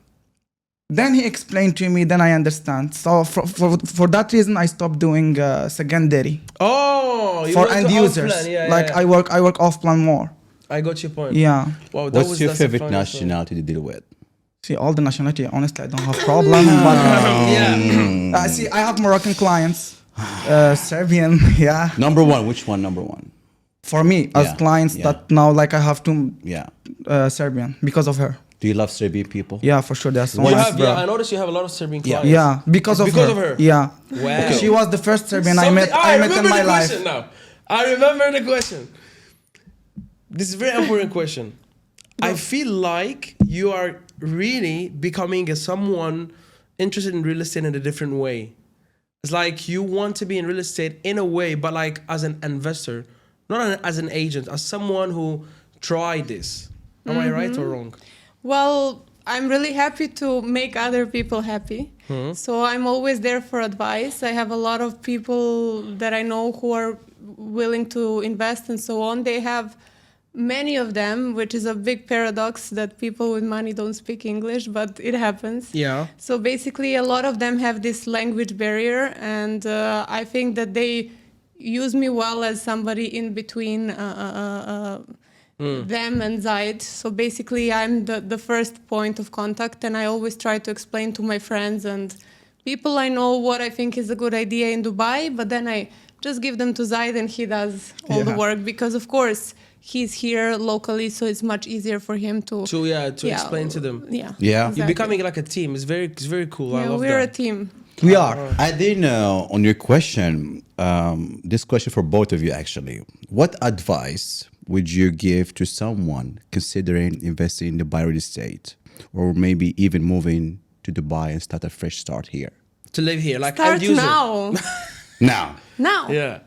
S2: Then he explained to me. Then I understand. So for that reason, I stopped doing secondary
S4: Oh, you
S2: for
S4: went
S2: end
S4: to
S2: users.
S4: off-plan. Yeah,
S2: Like
S4: yeah.
S2: I work off plan more.
S4: I got your point.
S2: Yeah.
S4: Wow,
S1: What's your
S4: that's a
S1: favorite
S4: funny story.
S1: nationality to deal with?
S2: See, all the nationality, honestly, I don't have problem. But
S4: Yeah.
S2: see, I have Moroccan clients, Serbian, yeah.
S1: Number one. Which one? Number one.
S2: For me, as
S1: Yeah,
S2: clients
S1: yeah.
S2: that now, like, I have two
S1: Yeah.
S2: Serbian because of her.
S1: Do you love Serbian people?
S2: Yeah, for sure. They're so
S4: You
S2: nice,
S4: have,
S2: bro.
S4: yeah, I noticed you have a lot of Serbian
S1: Yeah.
S4: clients.
S2: Yeah, because
S4: Because
S2: of
S4: of her?
S2: Yeah.
S4: Wow.
S2: She was the first Serbian I met in my life.
S4: Question now. I remember the question. This is a very important question. I feel like you are really becoming someone interested in real estate in a different way. It's like you want to be in real estate in a way, but like as an investor, not as an agent, as someone who tried this. Am I right or wrong?
S3: Well, I'm really happy to make other people happy. So I'm always there for advice. I have a lot of people that I know who are willing to invest and so on. They have many of them, which is a big paradox that people with money don't speak English, but it happens.
S4: Yeah.
S3: So basically, a lot of them have this language barrier, and I think that they use me well as somebody in between them and Zayd. So basically, I'm the first point of contact, and I always try to explain to my friends and people I know what I think is a good idea in Dubai, but then I just give them to Zayd and he does all the
S2: Yeah.
S3: work because, of course, he's here locally, so it's much easier for him to
S4: Explain to them.
S3: Yeah.
S1: Yeah.
S4: You're
S3: exactly.
S4: becoming like a team. It's very cool. I
S3: Yeah,
S4: love
S3: we're
S4: that.
S3: a team.
S2: We are.
S1: I didn't know on your question, this question for both of you actually. What advice would you give to someone considering investing in the buy real estate? or maybe even moving to Dubai and start a fresh start here?
S4: To live here, like
S3: Start
S4: end user.
S3: now.
S1: Now.
S3: Now.
S4: Yeah.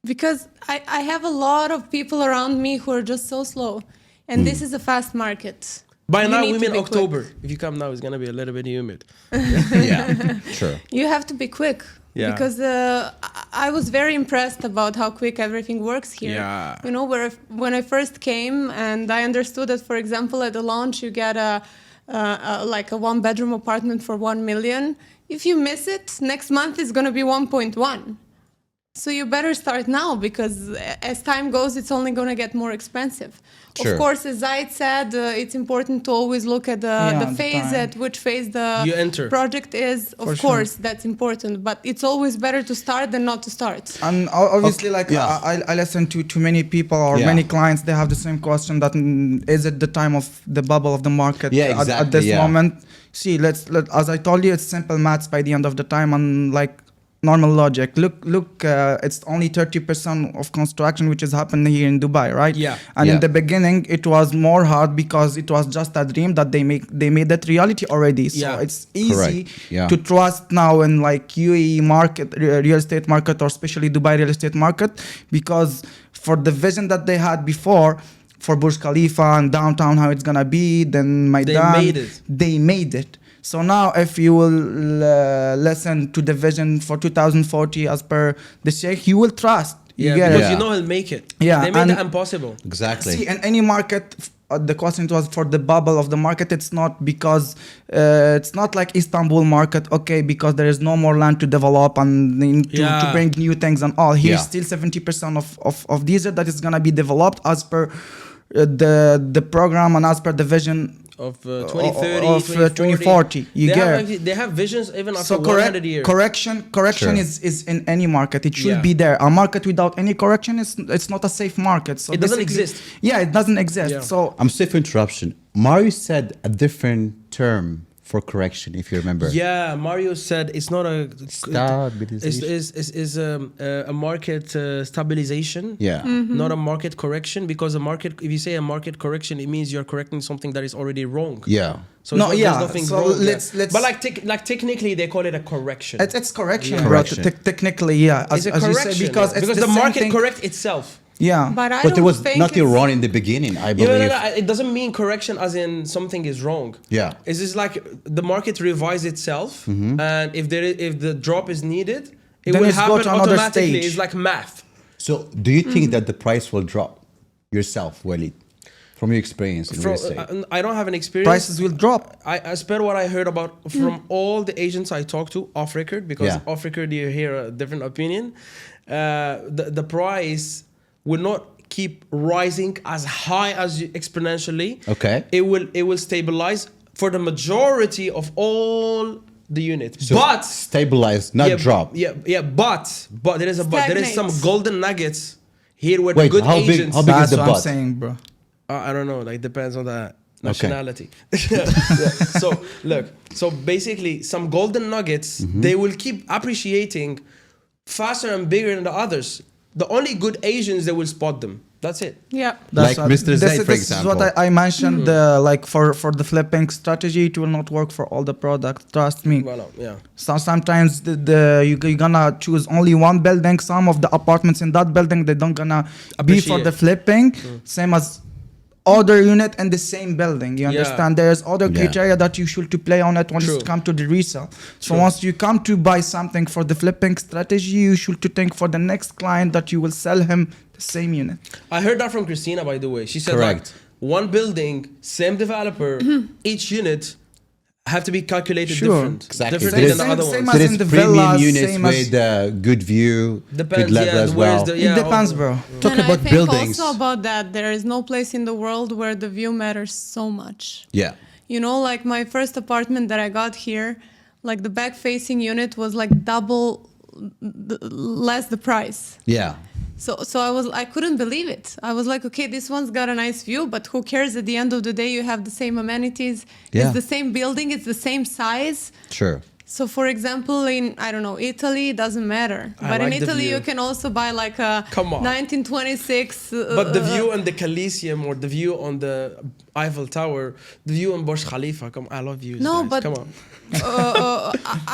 S3: Because I have a lot of people around me who are just so slow. And this is a fast market.
S4: By
S3: You
S4: now,
S3: need
S4: we
S3: to
S4: mean
S3: be quick.
S4: October. If you come now, it's gonna be a little bit humid.
S1: Yeah, sure.
S3: You have to be quick.
S4: Yeah.
S3: Because I was very impressed about how quick everything works here.
S4: Yeah.
S3: You know, when I first came and I understood that, for example, at the launch, you get like a 1-bedroom apartment for 1 million. If you miss it, next month is going to be 1.1. So you better start now, because as time goes, it's only going to get more expensive.
S1: Sure.
S3: Of course, as Zayd said, it's important to always look at the phase,
S2: time.
S3: at which phase the
S4: You enter.
S3: project is. Of
S2: For
S3: course, that's important, but it's always better to start than not to start.
S2: And obviously,
S1: Okay,
S2: like
S1: yeah.
S2: I listen to many people or
S1: Yeah.
S2: many clients. They have the same question: that is it the time of the bubble of the market
S1: Yeah,
S2: at
S1: exactly,
S2: this
S1: yeah.
S2: moment? See, as I told you, it's simple maths by the end of the time, and like normal logic. Look, it's only 30% of construction which is happening here in Dubai, right?
S4: Yeah.
S2: And
S1: Yeah.
S2: in the beginning, it was more hard because it was just a dream that they made that reality already. So
S4: Yeah.
S2: it's easy
S1: Correct, yeah.
S2: to trust now in like UAE market, real estate market, or especially Dubai real estate market, because for the vision that they had before for Burj Khalifa and downtown, how it's gonna be, then Maidan, they made it. So now if you will listen to the vision for 2040 as per the Sheikh, you will trust. You
S4: Yeah,
S2: get
S4: because
S2: it?
S1: Yeah.
S4: you know he'll make it.
S2: Yeah,
S4: They made
S2: and-
S4: it impossible.
S1: Exactly.
S2: See, in any market, the question was for the bubble of the market. It's not because it's not like Istanbul market. Okay, because there is no more land to develop and to bring new things and all. Here's
S1: Yeah.
S2: still 70% of desert that is gonna be developed as per the program and as per the vision
S4: Of 2030,
S2: of 2040. You
S4: they
S2: get
S4: have,
S2: it?
S4: they have visions even after
S2: So
S4: 100 years.
S2: correction
S1: Sure.
S2: is in any market. It should
S4: Yeah.
S2: be there. A market without any correction is it's not a safe market. So
S4: It doesn't
S2: basically-
S4: exist.
S2: Yeah, it doesn't exist.
S4: Yeah.
S2: So
S1: I'm sorry for interruption. Mario said a different term for correction, if you remember.
S4: Yeah, Mario said it's not a
S1: Stabilization.
S4: is a market stabilization.
S1: Yeah.
S4: Not a market correction, because a market, if you say a market correction, it means you're correcting something that is already wrong.
S1: Yeah.
S4: So
S2: No,
S4: it's not,
S2: yeah,
S4: there's nothing
S2: so
S4: wrong there.
S2: let's-
S4: But like technically they call it a correction.
S2: it's correction,
S1: Yeah.
S2: bro.
S1: Correction.
S2: Technically, yeah.
S4: It's a
S2: as you
S4: correction
S2: say, because it's
S4: the
S2: same
S4: market
S2: thing.
S4: correct itself.
S2: Yeah.
S3: But I
S1: But
S3: don't
S1: there was
S3: think
S1: nothing
S3: it's-
S1: wrong in the beginning, I
S4: Yeah,
S1: believe.
S4: no, it doesn't mean correction as in something is wrong.
S1: Yeah.
S4: It's just like the market revises itself, and if the drop is needed, it
S2: Then
S4: will
S2: it's go
S4: happen
S2: to another
S4: automatically.
S2: stage.
S4: It's like math.
S1: So do you think that the price will drop yourself, Walid, from your experience in real estate?
S4: I don't have an experience.
S2: Prices will drop.
S4: I spare what I heard about from all the agents I talked to off record, because
S1: Yeah.
S4: off record you hear a different opinion. The price will not keep rising as high as exponentially.
S1: Okay.
S4: It will stabilize for the majority of all the units.
S1: So
S4: but
S1: stabilize, not drop.
S4: but there is there is some
S3: Stagnates.
S4: golden nuggets here where
S1: Wait,
S4: the good
S1: how big-
S4: agents.
S1: how big-
S2: That's
S1: the
S2: what I'm
S1: but?
S2: saying, bro.
S4: I don't know. Like depends on the nationality. Yeah. So look. So basically, some golden nuggets they will keep appreciating faster and bigger than the others. The only good Asians they will spot them. That's it.
S3: Yeah.
S1: Like
S2: what-
S1: Mr. Zayd, for
S2: this is
S1: example.
S2: what I mentioned. Like for the flipping strategy, it will not work for all the products. Trust me.
S4: Well, yeah.
S2: So sometimes you're gonna choose only one building. Some of the apartments in that building they don't gonna be for
S4: Appreciate.
S2: the flipping. Same as other unit in the same building. You
S4: Yeah.
S2: understand? There's other
S1: Yeah.
S2: criteria that you should to play on it once
S4: True.
S2: it come to the resale. So
S4: True.
S2: once you come to buy something for the flipping strategy, you should to think for the next client that you will sell him the same unit.
S4: I heard that from Christina, by the way. She said
S1: Correct.
S4: like one building, same developer, each unit have to be calculated
S2: Sure.
S4: different.
S1: Exactly.
S4: Different
S1: There
S4: than
S1: is-
S4: the other
S2: same
S4: ones.
S2: as
S1: There
S2: in
S1: is
S2: the
S1: premium
S2: villas,
S1: units
S2: same as-
S1: with good view,
S4: Depends,
S1: good level
S4: yeah,
S1: as
S4: where's
S1: well.
S4: the-
S2: It depends, bro.
S1: Talk
S3: And
S1: about
S3: I think
S1: buildings.
S3: also about that, there is no place in the world where the view matters so much.
S1: Yeah.
S3: You know, like my first apartment that I got here, like the back facing unit was like double less the price.
S1: Yeah.
S3: So I couldn't believe it. I was like, okay, this one's got a nice view, but who cares? At the end of the day, you have the same amenities.
S1: Yeah.
S3: It's the same building. It's the same size.
S1: Sure.
S3: So, for example, in I don't know Italy, it doesn't matter.
S4: I
S3: But in
S4: like the
S3: Italy,
S4: view.
S3: you can also buy like a
S4: Come on.
S3: 1926.
S4: But the view on the Coliseum or the view on the Eiffel Tower, the view on Burj Khalifa. Come, I love views.
S3: No,
S4: guys.
S3: but
S4: Come on.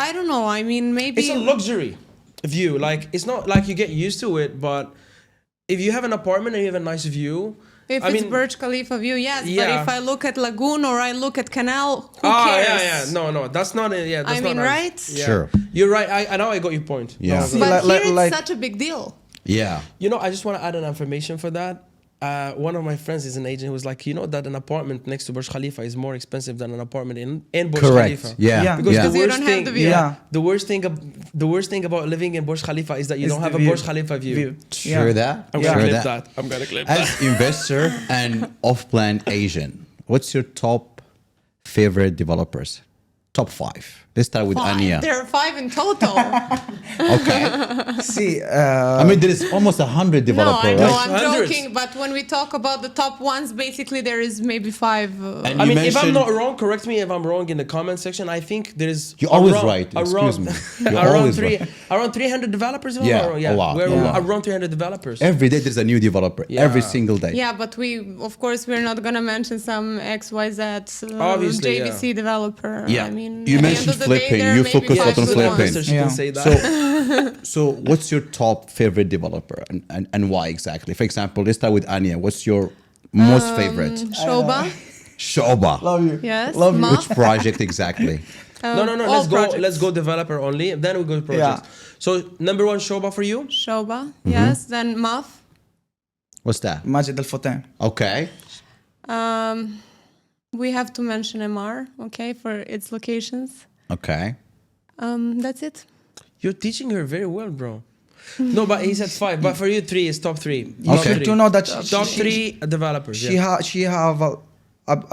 S3: I don't know. I mean, maybe
S4: It's a luxury view. Like it's not like you get used to it, but if you have an apartment and you have a nice view,
S3: if
S4: I
S3: it's
S4: mean,
S3: Burj Khalifa view, yes.
S4: Yeah.
S3: But if I look at lagoon or I look at canal, who
S4: ah,
S3: cares?
S4: yeah, no, that's not it. Yeah, that's
S3: I
S4: not
S3: mean,
S4: nice.
S3: right?
S4: Yeah.
S1: Sure.
S4: You're right. I now I got your point.
S1: Yeah.
S4: No,
S2: See,
S3: But
S2: like-
S3: here
S2: like-
S3: it's such a big deal.
S1: Yeah.
S4: You know, I just want to add an information for that. One of my friends is an agent who was like, you know, that an apartment next to Burj Khalifa is more expensive than an apartment in Burj
S1: Correct.
S4: Khalifa.
S1: Yeah.
S2: Yeah.
S4: Because
S1: yeah.
S4: the
S3: Because you
S4: worst
S3: don't have
S4: thing,
S3: the view.
S2: Yeah.
S4: the worst thing about living in Burj Khalifa is that you
S2: It's
S4: don't have
S2: the
S4: a
S2: view.
S4: Burj Khalifa view.
S1: Sure that.
S4: I'm
S2: Yeah.
S4: gonna
S1: Sure
S4: clip
S1: that.
S4: that. I'm gonna clip that.
S1: As investor and off-plan agent, what's your top favorite developers? Top 5. Let's start with
S3: Five.
S1: Ania.
S3: There are 5 in total.
S1: Okay.
S2: See,
S1: I mean, there is almost 100
S3: No,
S1: developer,
S3: I know,
S1: right?
S3: I'm
S4: Hundreds.
S3: joking. But when we talk about the top ones, basically there is maybe 5.
S1: And
S4: I
S1: you
S4: mean, if I'm
S1: mentioned-
S4: not wrong, correct me if I'm wrong in the comment section. I think there's
S1: You're always
S4: around,
S1: right. Excuse me. You're
S4: around
S1: always
S4: three,
S1: right.
S4: around 300 developers. If I'm
S1: Yeah,
S4: not wrong.
S1: a lot,
S4: We're
S1: a lot.
S4: around 300 developers.
S1: Every day there's a new developer.
S4: Yeah.
S1: Every single day.
S3: Yeah, but of course, we're not gonna mention some XYZ
S4: Obviously,
S3: JVC developer.
S1: Yeah.
S3: I mean,
S1: You
S3: at the
S1: mentioned
S3: end of the day,
S1: flipping.
S3: there are
S1: You
S3: maybe
S1: focus
S3: 5
S1: on
S3: good
S1: flipping.
S3: ones.
S4: So she
S2: Yeah.
S4: can say that.
S1: So what's your top favorite developer and why exactly? For example, let's start with Ania. What's your most favorite?
S3: Shoba,
S1: Shoba.
S2: love you.
S3: yes.
S2: Love you.
S3: Maf,
S1: Which project exactly?
S4: no.
S3: all
S4: Let's go.
S3: projects.
S4: Let's go developer only. Then we go to projects. So number 1 Shoba for you.
S3: Shoba, yes. Then Maf.
S1: What's that?
S2: Majid Al Futain.
S1: Okay.
S3: We have to mention MR, okay, for its locations.
S1: Okay.
S3: That's it.
S4: You're teaching her very well, bro. No, but he said 5. But for you, 3 is top 3.
S2: You
S1: Okay.
S2: should to know that
S4: Top 3 developers.
S2: she have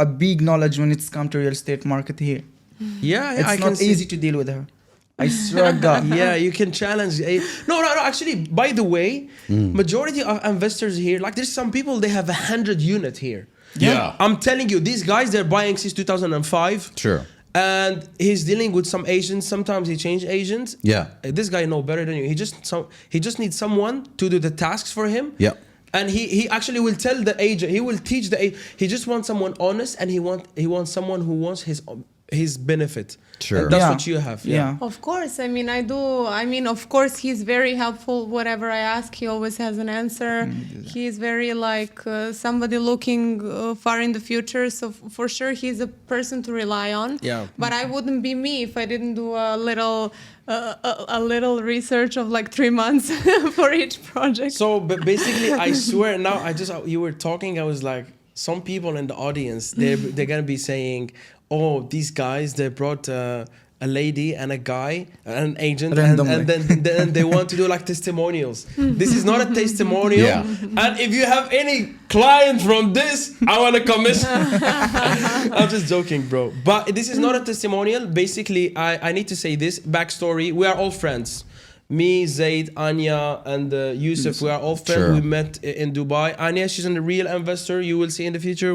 S2: a big knowledge when it's come to real estate market here.
S4: Yeah,
S2: It's
S4: I can
S2: not
S4: see.
S2: easy to deal with her. I swear to God.
S4: Yeah, you can challenge. No. Actually, by the way, majority of investors here, like there's some people they have 100 unit here.
S1: Yeah.
S4: I'm telling you, these guys they're buying since 2005.
S1: Sure.
S4: And he's dealing with some agents. Sometimes he change agents.
S1: Yeah.
S4: This guy know better than you. He just needs someone to do the tasks for him.
S1: Yeah.
S4: And he actually will tell the agent. He will teach the agent. He just wants someone honest, and he wants someone who wants his benefit.
S1: Sure.
S4: And that's
S2: Yeah.
S4: what you have.
S2: Yeah.
S3: Of course, I mean, I do. I mean, of course, he's very helpful. Whatever I ask, he always has an answer. He's very like somebody looking far in the future. So for sure, he's a person to rely on.
S4: Yeah.
S3: But I wouldn't be me if I didn't do a little research of like 3 months for each project.
S4: So, but basically, I swear now, you were talking, I was like, some people in the audience, they're gonna be saying, oh, these guys, they brought a lady and a guy, an agent, and then they want to do like testimonials. This is not a testimonial.
S1: Yeah.
S4: And if you have any client from this, I want a commission. I'm just joking, bro. But this is not a testimonial. Basically, I need to say this backstory. We are all friends. Me, Zayd, Ania, and Yusuf, we are all friends.
S1: Sure.
S4: We met in Dubai. Ania, she's a real investor. You will see in the future.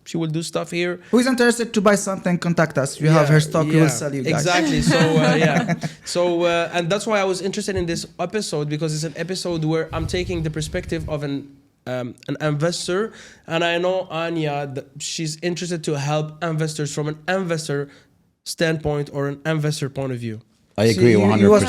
S4: She will do stuff here.
S2: Who is interested to buy something, contact us. We have her stock, we will sell you guys.
S4: Exactly. So and that's why I was interested in this episode, because it's an episode where I'm taking the perspective of an investor, and I know Ania, she's interested to help investors from an investor standpoint or an investor point of view.
S1: I agree
S2: See,
S1: 100%.
S2: You was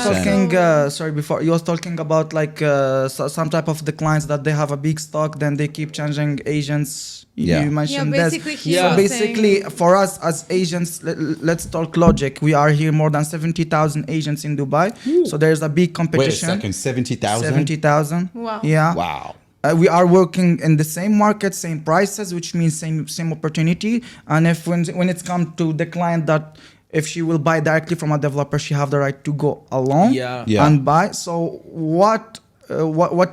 S2: talking, before you was talking about like some type of the clients that they have a big stock, then they keep changing agents.
S1: Yeah.
S2: You mentioned
S3: Yeah,
S2: this.
S3: basically he
S2: So
S3: was
S2: basically,
S3: saying-
S2: for us as agents, let's talk logic. We are here more than 70,000 agents in Dubai. So there's a big
S1: Wait a
S2: competition.
S1: second, 70,000?
S2: 70,000.
S3: Wow.
S2: Yeah.
S1: Wow.
S2: We are working in the same market, same prices, which means same opportunity. And if when it's come to the client that if she will buy directly from a developer, she have the right to go alone
S1: Yeah.
S2: and buy. So what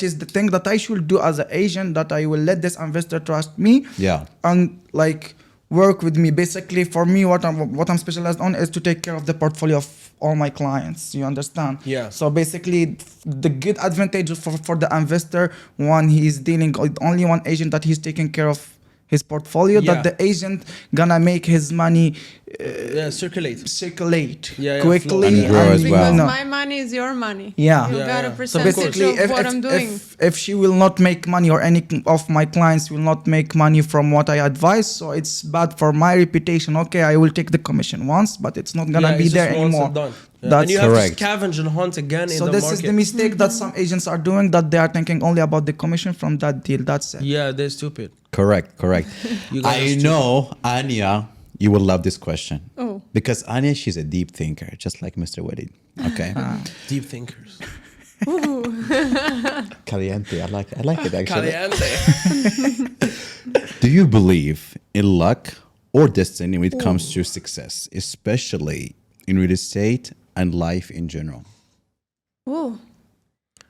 S2: is the thing that I should do as an agent that I will let this investor trust me?
S1: Yeah.
S2: And like work with me. Basically, for me, what I'm specialized on is to take care of the portfolio of all my clients. You understand?
S4: Yeah.
S2: So basically, the good advantage for the investor, one, he is dealing with only one agent that he's taking care of his portfolio,
S4: Yeah.
S2: that the agent gonna make his money
S4: Circulate.
S2: circulate
S4: Yeah,
S2: quickly
S1: And grow as well.
S3: Because
S2: no.
S3: my money is your money.
S2: Yeah.
S3: You
S4: Yeah,
S3: got
S4: yeah.
S3: a
S4: So
S3: percentage
S2: basically,
S3: of what I'm doing.
S2: if she will not make money, or any of my clients will not make money from what I advise, so it's bad for my reputation. Okay, I will take the commission once, but it's not gonna be
S4: it's
S2: there
S4: just once
S2: anymore.
S4: and done. Yeah.
S2: That's
S4: And you have
S1: correct.
S4: to scavenge and hunt again in
S2: so
S4: the
S2: this
S4: market.
S2: is the mistake that some agents are doing, that they are thinking only about the commission from that deal. That's it.
S4: Yeah, they're stupid.
S1: Correct.
S4: You guys are
S1: I
S4: stupid.
S1: know, Ania, you will love this question.
S3: Oh.
S1: Because Ania, she's a deep thinker, just like Mr. Walid. Okay.
S4: Deep thinkers.
S1: Caliente. I like it actually.
S4: Caliente.
S1: Do you believe in luck or destiny when it comes to success, especially in real estate and life in general?
S3: Ooh.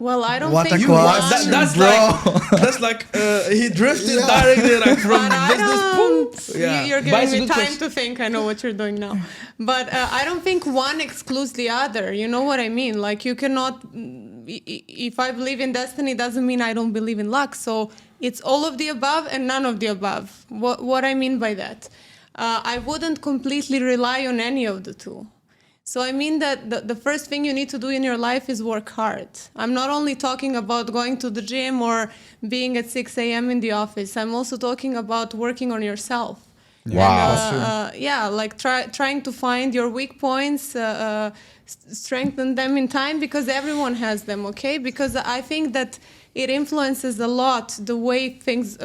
S3: Well, I don't
S2: What a
S3: think
S2: question,
S4: That's
S2: bro.
S4: like he drifted directly like from
S3: But I
S4: business.
S3: don't.
S4: Boom. Yeah.
S3: You're
S4: But it's
S3: giving
S4: a
S3: me
S4: good
S3: time
S4: question.
S3: to think. I know what you're doing now. But I don't think one excludes the other. You know what I mean? Like you cannot. If I believe in destiny, doesn't mean I don't believe in luck. So it's all of the above and none of the above. What I mean by that, I wouldn't completely rely on any of the two. So I mean that the first thing you need to do in your life is work hard. I'm not only talking about going to the gym or being at 6 a.m. in the office. I'm also talking about working on yourself.
S1: Wow.
S3: Yeah, like trying to find your weak points, strengthen them in time, because everyone has them, okay? Because I think that it influences a lot the way things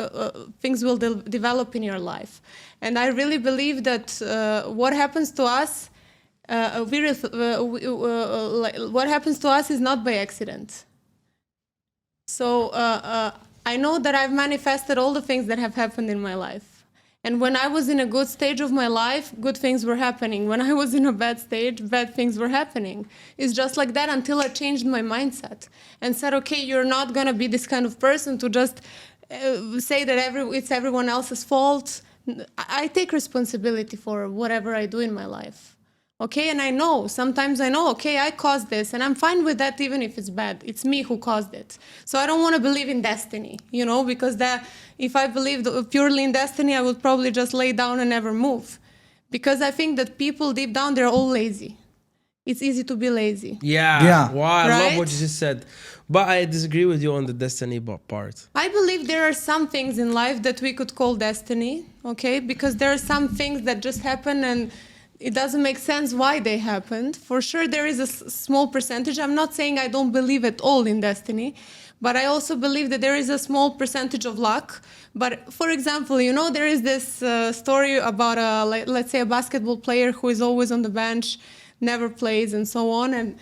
S3: will develop in your life. And I really believe that what happens to us, what happens to us is not by accident. So I know that I've manifested all the things that have happened in my life. And when I was in a good stage of my life, good things were happening. When I was in a bad stage, bad things were happening. It's just like that until I changed my mindset and said, okay, you're not going to be this kind of person to just say that it's everyone else's fault. I take responsibility for whatever I do in my life. Okay, and sometimes I know, okay, I caused this, and I'm fine with that even if it's bad. It's me who caused it. So I don't want to believe in destiny, because if I believed purely in destiny, I would probably just lay down and never move. Because I think that people deep down, they're all lazy. It's easy to be lazy.
S4: Yeah. Wow, I love
S3: Right?
S4: what you just said. But I disagree with you on the destiny part.
S3: I believe there are some things in life that we could call destiny, okay? Because there are some things that just happen and it doesn't make sense why they happened. For sure, there is a small percentage. I'm not saying I don't believe at all in destiny, but I also believe that there is a small percentage of luck. But for example, there is this story about let's say a basketball player who is always on the bench, never plays and so on. And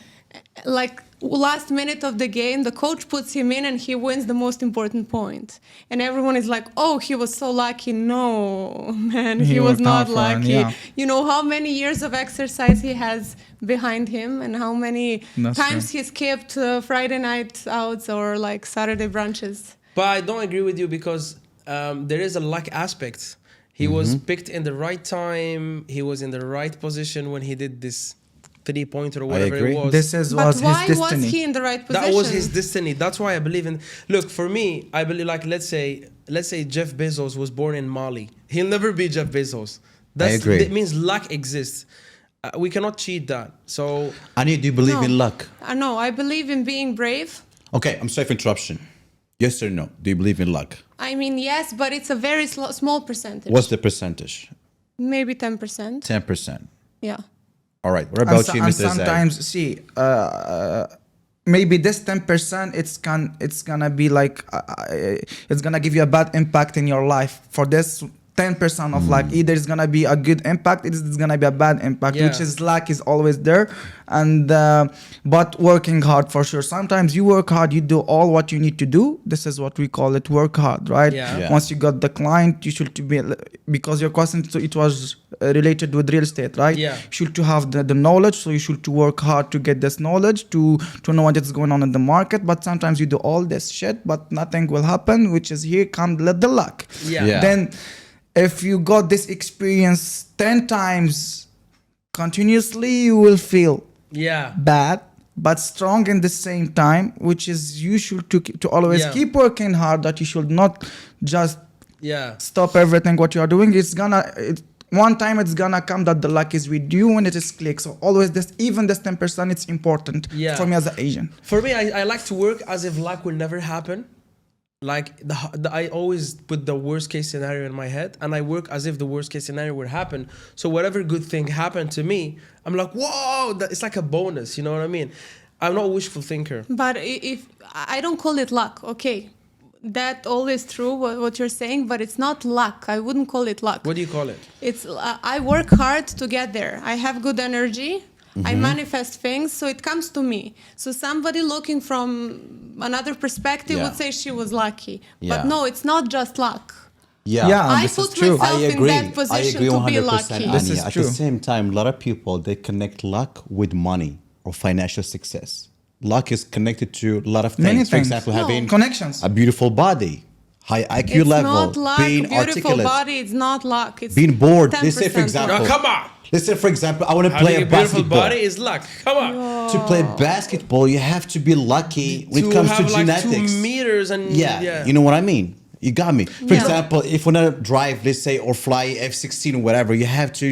S3: like last minute of the game, the coach puts him in and he wins the most important point. And everyone is like, oh, he was so lucky. No, man, he was
S2: worked
S3: not
S2: hard for it,
S3: lucky.
S2: yeah.
S3: You know how many years of exercise he has behind him and how many
S2: That's
S3: times
S2: true.
S3: he skipped Friday night outs or like Saturday brunches.
S4: But I don't agree with you because there is a luck aspect. He was picked in the right time. He was in the right position when he did this 3-pointer or whatever
S1: agree.
S4: it was.
S3: But
S2: was
S3: why
S2: his
S3: was
S2: destiny.
S3: he in the right position?
S4: That was his destiny. That's why I believe in. Look, for me, I believe like let's say Jeff Bezos was born in Mali. He'll never be Jeff Bezos.
S1: agree.
S4: That means luck exists. We cannot cheat that. So
S1: Ania, do you believe
S3: No.
S1: in luck?
S3: No, I believe in being brave.
S1: Okay, I'm sorry for interruption. Yes or no? Do you believe in luck?
S3: I mean, yes, but it's a very small percentage.
S1: What's the percentage?
S3: Maybe 10%.
S1: 10%.
S3: Yeah.
S1: All right. What about you,
S2: and
S1: Mr. Zayd?
S2: sometimes, maybe this 10% it's gonna be like it's gonna give you a bad impact in your life. For this 10% of luck, either it's gonna be a good impact, it's gonna be a bad impact,
S4: Yeah.
S2: which is luck is always there. And but working hard for sure. Sometimes you work hard, you do all what you need to do. This is what we call it, work hard, right?
S4: Yeah.
S1: Yeah.
S2: Once you got the client, you should to be, because your question it was related with real estate, right?
S4: Yeah.
S2: You should to have the knowledge, so you should to work hard to get this knowledge to know what is going on in the market. But sometimes you do all this shit, but nothing will happen, which is here come the luck.
S4: Yeah.
S1: Yeah.
S2: Then if you got this experience 10 times continuously, you will feel
S4: yeah.
S2: bad but strong in the same time, which is you should to always
S4: Yeah.
S2: keep working hard, that you should not just
S4: Yeah.
S2: stop everything what you are doing. One time it's gonna come that the luck is with you when it is click. So always this, even this 10%, it's important
S4: Yeah.
S2: for me as an agent.
S4: For me, I like to work as if luck will never happen. Like I always put the worst case scenario in my head, and I work as if the worst case scenario would happen. So whatever good thing happened to me, I'm like, whoa, it's like a bonus. You know what I mean? I'm not a wishful thinker.
S3: But if I don't call it luck, okay, that all is true what you're saying, but it's not luck. I wouldn't call it luck.
S4: What do you call it?
S3: It's I work hard to get there. I have good energy. I manifest things, so it comes to me. So somebody looking from another perspective
S1: Yeah.
S3: would say she was lucky,
S1: Yeah.
S3: but no, it's not just luck.
S1: Yeah.
S3: I
S2: this is
S3: put
S2: true.
S3: myself
S1: I
S3: in
S1: agree.
S3: that position to be lucky.
S1: Ania.
S2: This is
S1: At
S2: true.
S1: the same time, a lot of people, they connect luck with money or financial success. Luck is connected to a lot of things.
S2: Many
S1: For
S2: things.
S1: example,
S3: No.
S1: having
S2: Connections.
S1: a beautiful body, high IQ
S3: It's
S1: level,
S3: not luck.
S1: being
S3: Beautiful
S1: articulate,
S3: body, it's not luck. It's
S1: being bored. Let's say,
S3: 10%
S1: for example,
S4: No, come on.
S1: let's say, for example, I want to play
S4: Having
S1: a
S4: a beautiful
S1: basketball.
S4: body is luck. Come on.
S1: To play basketball, you have to be lucky when it comes to
S4: have like
S1: genetics.
S4: 2 meters and
S1: Yeah, you know what I mean? You got me. For
S3: Yeah.
S1: example, if you want to drive, let's say, or fly F-16 or whatever, you have to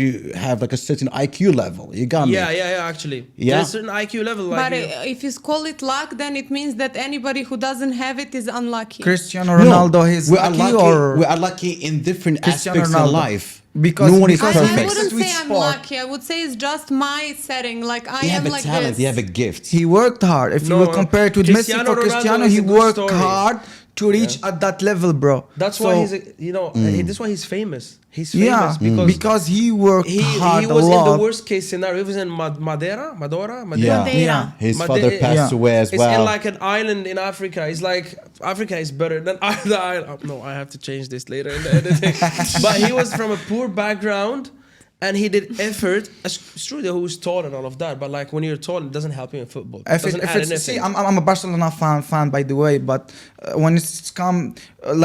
S1: have like a certain IQ level. You got me?
S4: Yeah, actually.
S1: Yeah.
S4: There's a certain IQ level. Like
S3: But if you call it luck, then it means that anybody who doesn't have it is unlucky.
S2: Cristiano Ronaldo, he's
S1: we are
S2: lucky,
S1: lucky.
S2: or
S1: We are lucky in different
S2: Cristiano
S1: aspects
S2: Ronaldo.
S1: in life.
S2: Because-
S1: no one is
S2: because
S3: I
S1: perfect.
S3: wouldn't
S2: Sweet
S3: say I'm
S2: spot.
S3: lucky. I would say it's just my setting. Like I
S1: You
S3: am
S1: have a
S3: like
S1: talent.
S3: this.
S1: You have a gift.
S2: he worked hard. If you
S4: No,
S2: will compare it with Messi,
S4: Cristiano
S2: for
S4: Ronaldo
S2: Cristiano,
S4: is
S2: he
S4: a good
S2: worked
S4: story.
S2: hard to reach at that level, bro.
S4: That's
S2: So,
S4: why he's, that's why he's famous. He's famous
S2: yeah,
S4: because
S2: he worked
S4: he
S2: hard
S4: was
S2: a
S4: in
S2: lot.
S4: the worst case scenario. He was in Madera.
S1: Yeah.
S3: Madeira.
S1: His
S4: Madeira-
S1: father passed
S2: yeah.
S1: away as
S4: It's
S1: well.
S4: in like an island in Africa. It's like Africa is better than the island. No, I have to change this later in the editing. But he was from a poor background, and he did effort. It's true that he was tall and all of that, but like when you're tall, it doesn't help you in football. It
S2: If,
S4: doesn't
S2: if
S4: add
S2: it's, see,
S4: anything.
S2: I'm a Barcelona fan by the way, but when it's come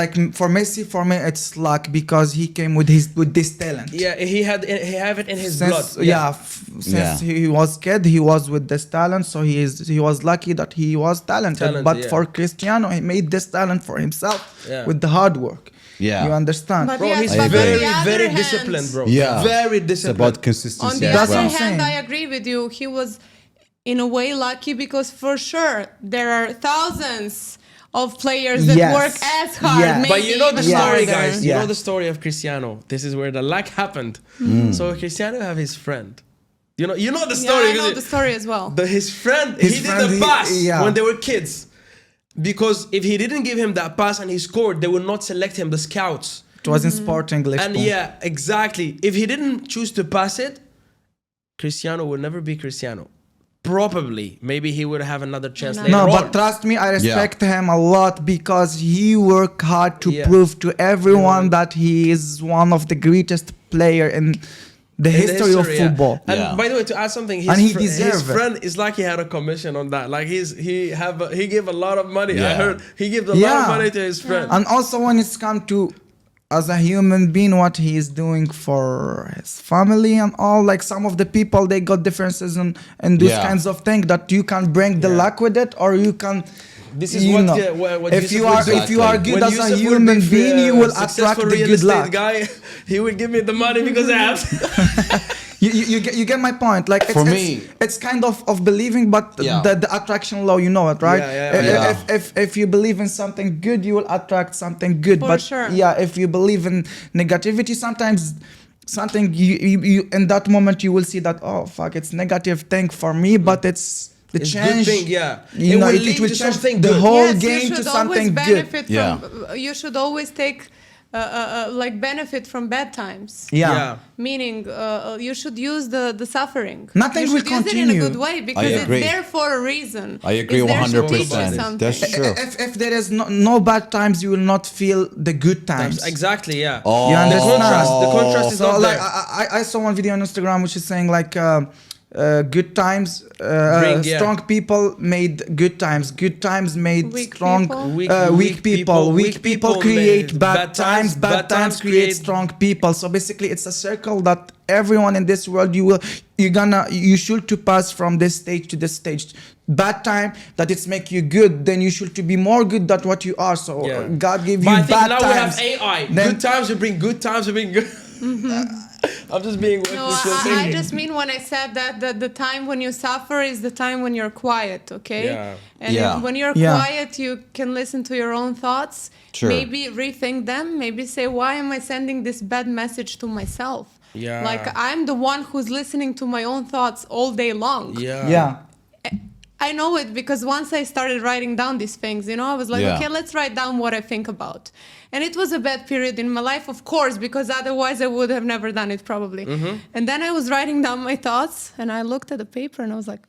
S2: like for Messi, for me it's luck because he came with this talent.
S4: Yeah, he have it in his
S2: Since,
S4: blood.
S2: yeah, since he was kid, he was with this talent, so he was lucky that he was talented. But
S4: yeah.
S2: for Cristiano, he made this talent for himself
S4: Yeah.
S2: with the hard work.
S1: Yeah.
S2: You understand?
S3: But
S4: Bro,
S3: yes,
S4: he's
S1: I agree.
S4: very,
S3: on the
S4: very
S3: other
S4: disciplined, bro.
S1: Yeah.
S4: Very
S1: It's
S4: disciplined.
S1: about
S3: On
S1: consistency
S3: the
S1: as
S2: That's
S3: other
S2: what
S1: well.
S2: I'm
S3: hand,
S2: saying.
S3: I agree with you. He was, in a way, lucky because for sure there are thousands of players that
S2: Yes.
S3: work as hard.
S2: Yeah.
S3: Maybe
S4: But you know the
S3: even
S4: story,
S3: harder.
S4: guys. You
S2: Yeah.
S4: know the story of Cristiano. This is where the luck happened. So Cristiano have his friend. You know the
S3: Yeah,
S4: story.
S3: I know
S4: because
S3: the story as well.
S4: his friend,
S2: His
S4: he
S2: friend,
S4: did the pass
S2: yeah.
S4: when they were kids. Because if he didn't give him that pass and he scored, they would not select him, the scouts.
S2: It was in Sporting Lisbon.
S4: And yeah, exactly. If he didn't choose to pass it, Cristiano would never be Cristiano. Probably. Maybe he would have another chance later
S2: No,
S4: on.
S2: but trust me, I respect him a lot because he worked hard to
S4: Yeah.
S2: prove to everyone that he is one of the greatest player in the
S4: In the
S2: history of
S4: yeah.
S2: football.
S4: And
S1: Yeah.
S4: by the way, to add something,
S2: And he
S4: his
S2: deserve it.
S4: friend is like he had a commission on that. Like he gave a lot of money. I
S1: Yeah.
S4: heard he gave a lot of
S2: Yeah.
S4: money to his friend.
S2: And also when it's come to as a human being, what he is doing for his family and all, like some of the people, they got differences in those
S1: Yeah.
S2: kinds of things that you can bring the
S4: Yeah.
S2: luck with it, or you can.
S4: This is
S2: you
S4: what,
S2: know,
S4: what
S2: if
S4: Yusuf
S2: you
S4: would
S2: are
S4: do.
S2: if you are good
S4: When
S2: as a
S4: Yusuf would
S2: human
S4: be,
S2: being, you will
S4: successful
S2: attract the
S4: real
S2: good
S4: estate
S2: luck.
S4: guy. He would give me the money because I have.
S2: You get my point. Like
S1: For me-
S2: it's kind of believing, but
S1: Yeah.
S2: the attraction law, you know it, right?
S4: Yeah.
S2: If you believe in something good, you will attract something good.
S3: For
S2: but
S3: sure.
S2: yeah, if you believe in negativity, sometimes something you in that moment you will see that, oh fuck, it's negative thing for me, but it's the
S4: It's
S2: change.
S4: good thing, yeah.
S2: You
S4: It
S2: know,
S4: will
S2: it
S4: lead
S2: will
S4: to
S2: change
S4: something
S2: the
S4: good.
S2: whole
S3: Yes,
S2: game
S3: you
S2: to
S3: should
S2: something
S3: always
S2: good.
S3: benefit
S1: Yeah.
S3: from. You should always take, like benefit from bad times.
S2: Yeah.
S3: Meaning, you should use the suffering.
S2: Nothing
S3: you
S2: will
S3: should use it in a
S2: continue.
S3: good way because it's
S1: agree.
S3: there for a reason.
S1: I agree
S3: It's there to teach you
S1: 100%.
S3: something.
S1: That's true.
S2: If there is no bad times, you will not feel the good times.
S4: Exactly, yeah.
S1: Oh.
S2: You understand?
S4: The contrast is
S2: So
S4: not
S2: like
S4: there.
S2: I saw one video on Instagram which is saying like good times, strong people made good times. Good times made
S3: Weak
S2: strong.
S3: people.
S2: Weak people. Weak people create bad times. Bad times create strong people. So basically, it's a circle that everyone in this world you should to pass from this stage to this stage. Bad time that it's make you good, then you should to be more good than what you are. So God gave you
S4: But I think
S2: bad
S4: now
S2: times.
S4: we have AI.
S2: Then-
S4: Good times will bring good times will bring good. I'm just being.
S3: No, I just mean when I said that the time when you suffer is the time when you're quiet, okay?
S4: Yeah.
S3: And
S1: Yeah.
S3: when you're
S2: Yeah.
S3: quiet, you can listen to your own thoughts.
S1: Sure.
S3: Maybe rethink them. Maybe say, why am I sending this bad message to myself?
S4: Yeah.
S3: Like I'm the one who's listening to my own thoughts all day long.
S2: Yeah.
S3: I know it because once I started writing down these things, you know, I was like,
S1: Yeah.
S3: okay, let's write down what I think about. And it was a bad period in my life, of course, because otherwise I would have never done it probably. And then I was writing down my thoughts and I looked at the paper and I was like,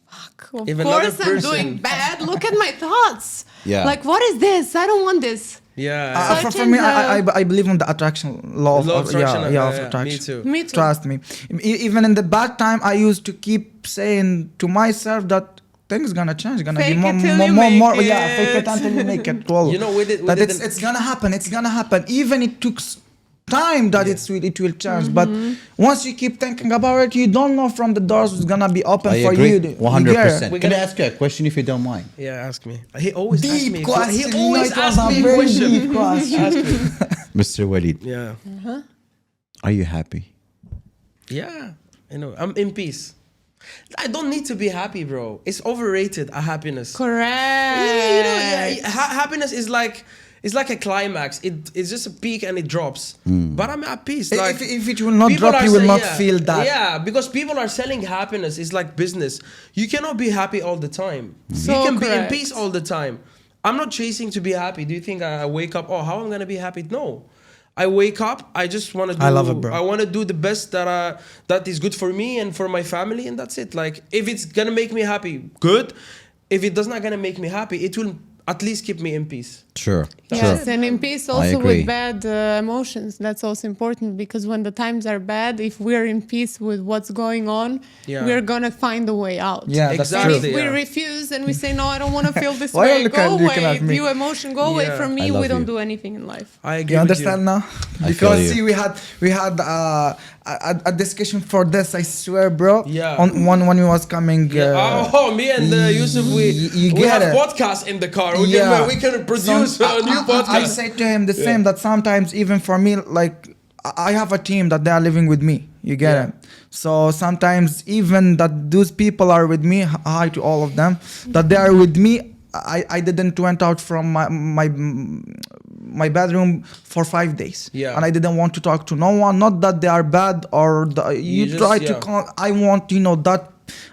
S3: fuck, of
S4: If another
S3: course I'm
S4: person-
S3: doing bad. Look at my thoughts.
S1: Yeah.
S3: Like, what is this? I don't want this.
S4: Yeah.
S3: So
S2: For
S3: it
S2: me,
S3: turns
S2: I believe in the attraction law of
S4: Law of attraction,
S2: of
S4: me
S2: attraction.
S4: too.
S3: Me too.
S2: Trust me. Even in the bad time, I used to keep saying to myself that things gonna change, gonna
S3: Fake
S2: be more,
S3: it till
S2: more,
S3: you
S2: more,
S3: make
S2: more.
S3: it.
S2: Yeah, fake it until you make it. Well,
S4: You know, we
S2: that
S4: didn't-
S2: it's gonna happen. It's gonna happen. Even it took time that it will change. But once you keep thinking about it, you don't know from the doors is gonna be open
S1: I
S2: for
S1: agree.
S2: you.
S1: 100%.
S4: We're
S1: Can I
S4: gonna-
S1: ask you a question if you don't mind?
S4: Yeah, ask me. He always asks me.
S2: Deep question.
S4: He always
S2: You know, it was
S4: asks
S2: a
S4: me a
S2: very
S4: question.
S2: deep question.
S4: Ask me.
S1: Mr. Walid,
S4: Yeah.
S1: are you happy?
S4: Yeah. You know, I'm in peace. I don't need to be happy, bro. It's overrated. Happiness.
S3: Correct.
S4: Yeah, you know, happiness is like it's like a climax. It's just a peak and it drops. But I'm at peace. Like
S2: If it will not
S4: people
S2: drop,
S4: are
S2: you will
S4: saying-
S2: not
S4: yeah,
S2: feel that.
S4: Yeah, because people are selling happiness. It's like business. You cannot be happy all the time.
S3: So
S4: you can be in
S3: correct.
S4: peace all the time. I'm not chasing to be happy. Do you think I wake up? Oh, how I'm gonna be happy? No. I wake up. I just want to do.
S2: I love it, bro.
S4: I want to do the best that is good for me and for my family, and that's it. Like if it's gonna make me happy, good. If it does not gonna make me happy, it will at least keep me in peace.
S1: Sure.
S3: Yes,
S1: Sure.
S3: and in peace
S1: I
S3: also
S1: agree.
S3: with bad emotions. That's also important because when the times are bad, if we're in peace with what's going on,
S4: Yeah.
S3: we're gonna find a way out.
S2: Yeah, that's
S3: And
S4: Exactly.
S3: if we
S4: Yeah.
S3: refuse and we say no, I don't want to feel this
S2: Why
S3: way,
S2: you
S3: go
S2: looking
S3: away.
S2: at me?
S3: You emotion, go away
S4: Yeah.
S3: from
S1: I
S3: me.
S1: love
S3: We don't
S1: you.
S3: do anything in life.
S4: I agree.
S2: You
S4: with
S2: understand now?
S1: I
S2: Because
S1: feel you.
S2: see, we had a discussion for this. I swear, bro.
S4: Yeah.
S2: On one when we was coming.
S4: Oh, me and Yusuf,
S2: you
S4: we
S2: get
S4: have
S2: it.
S4: podcasts in the car. We can produce
S2: Some-
S4: a new
S2: I
S4: podcast.
S2: say to him the same that sometimes even for me, like I have a team that they are living with me. You get
S4: Yeah.
S2: it. So sometimes even that those people are with me. Hi to all of them. That they are with me. I didn't went out from my bedroom for 5 days.
S4: Yeah.
S2: And I didn't want to talk to no one. Not that they are bad or you
S4: just-
S2: try to
S4: yeah.
S2: call. I want that.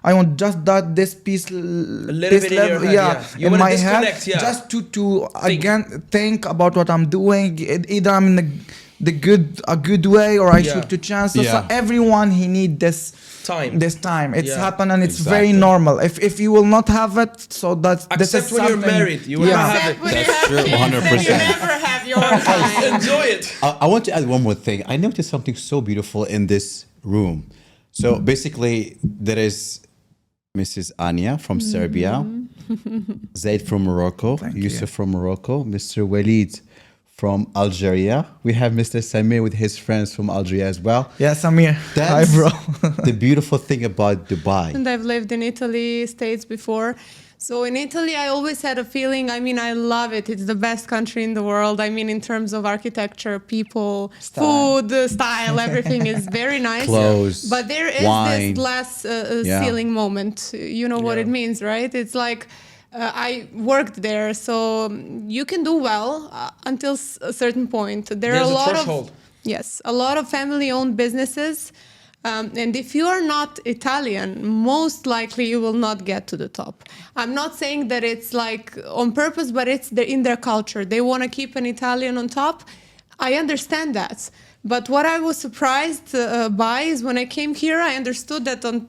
S2: I want just that this piece,
S4: little bit in your head, yeah. You
S2: in
S4: wanna
S2: my head,
S4: disconnect, yeah.
S2: just to again think about what I'm doing. Either I'm in the good way or I
S4: Yeah.
S2: should to chance. So,
S1: Yeah.
S2: everyone he need this
S4: Time.
S2: This time it's
S4: Yeah.
S2: happened and it's
S1: Exactly.
S2: very normal. If you will not have it, so that's this
S4: Except
S2: is
S4: when you're
S2: something-
S4: married, you will
S2: yeah.
S4: not have
S3: Except
S4: it.
S3: when you
S1: That's
S3: have
S1: true,
S3: kids and
S1: 100%.
S3: You never have your time.
S4: Enjoy it.
S1: I want to add one more thing. I noticed something so beautiful in this room. So basically, there is Mrs. Ania from Serbia, Zayd from Morocco,
S2: Thank you.
S1: Yusuf from Morocco, Mr. Walid from Algeria. We have Mr. Samir with his friends from Algeria as well.
S2: Yeah, Samir. Hi,
S1: That's
S2: bro.
S1: the beautiful thing about Dubai.
S3: And I've lived in Italy, States before. So in Italy, I always had a feeling, I mean, I love it. It's the best country in the world. I mean, in terms of architecture, people,
S2: Style.
S3: food, style, everything is very nice.
S1: Clothes,
S3: But there is
S1: wine.
S3: this glass
S1: Yeah.
S3: ceiling moment. You know what
S4: Yeah.
S3: it means, right? It's like, I worked there, so you can do well until a certain point. There
S4: There's
S3: are a
S4: a
S3: lot
S4: threshold.
S3: of yes, a lot of family-owned businesses, and if you are not Italian, most likely you will not get to the top. I'm not saying that it's like on purpose, but it's in their culture. They want to keep an Italian on top. I understand that, but what I was surprised by is when I came here, I understood that on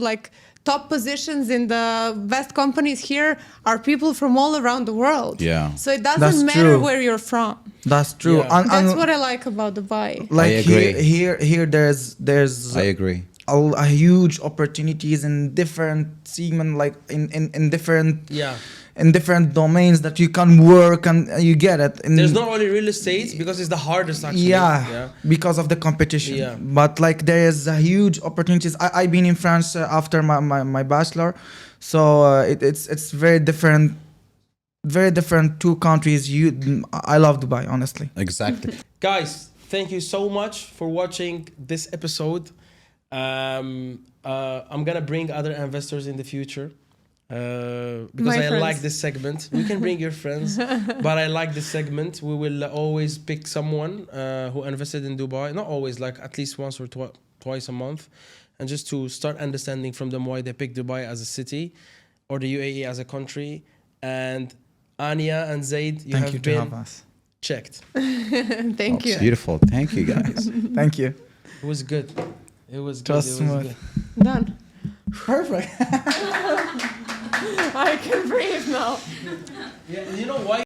S3: like top positions in the best companies here are people from all around the world.
S1: Yeah.
S3: So it doesn't
S2: That's
S3: matter
S2: true.
S3: where you're from.
S2: That's true.
S4: Yeah.
S3: That's what I like about Dubai.
S2: like
S1: I agree.
S2: here there's
S1: I agree.
S2: a huge opportunities in different segment, like in different
S4: Yeah.
S2: in different domains that you can work, and you get it.
S4: There's not only real estate because it's the hardest actually.
S2: yeah, because of the competition.
S4: Yeah.
S2: But like there is a huge opportunities. I've been in France after my bachelor, so it's very different. Very different two countries. I love Dubai, honestly.
S1: Exactly.
S4: Guys, thank you so much for watching this episode. I'm gonna bring other investors in the future because
S3: My
S4: I
S3: friends.
S4: like this segment. We can bring your friends, but I like this segment. We will always pick someone who invested in Dubai. Not always, like at least once or twice a month, and just to start understanding from them why they picked Dubai as a city or the UAE as a country. And Ania and Zayd, you
S2: Thank
S4: have
S2: you to
S4: been
S2: have us.
S4: checked.
S3: Thank you.
S1: Beautiful. Thank you, guys.
S2: Thank you.
S4: It was good. It was good.
S2: Just
S4: It was
S2: smooth.
S4: good.
S3: Done.
S2: Perfect.
S3: I can breathe now.
S4: Yeah, you know why?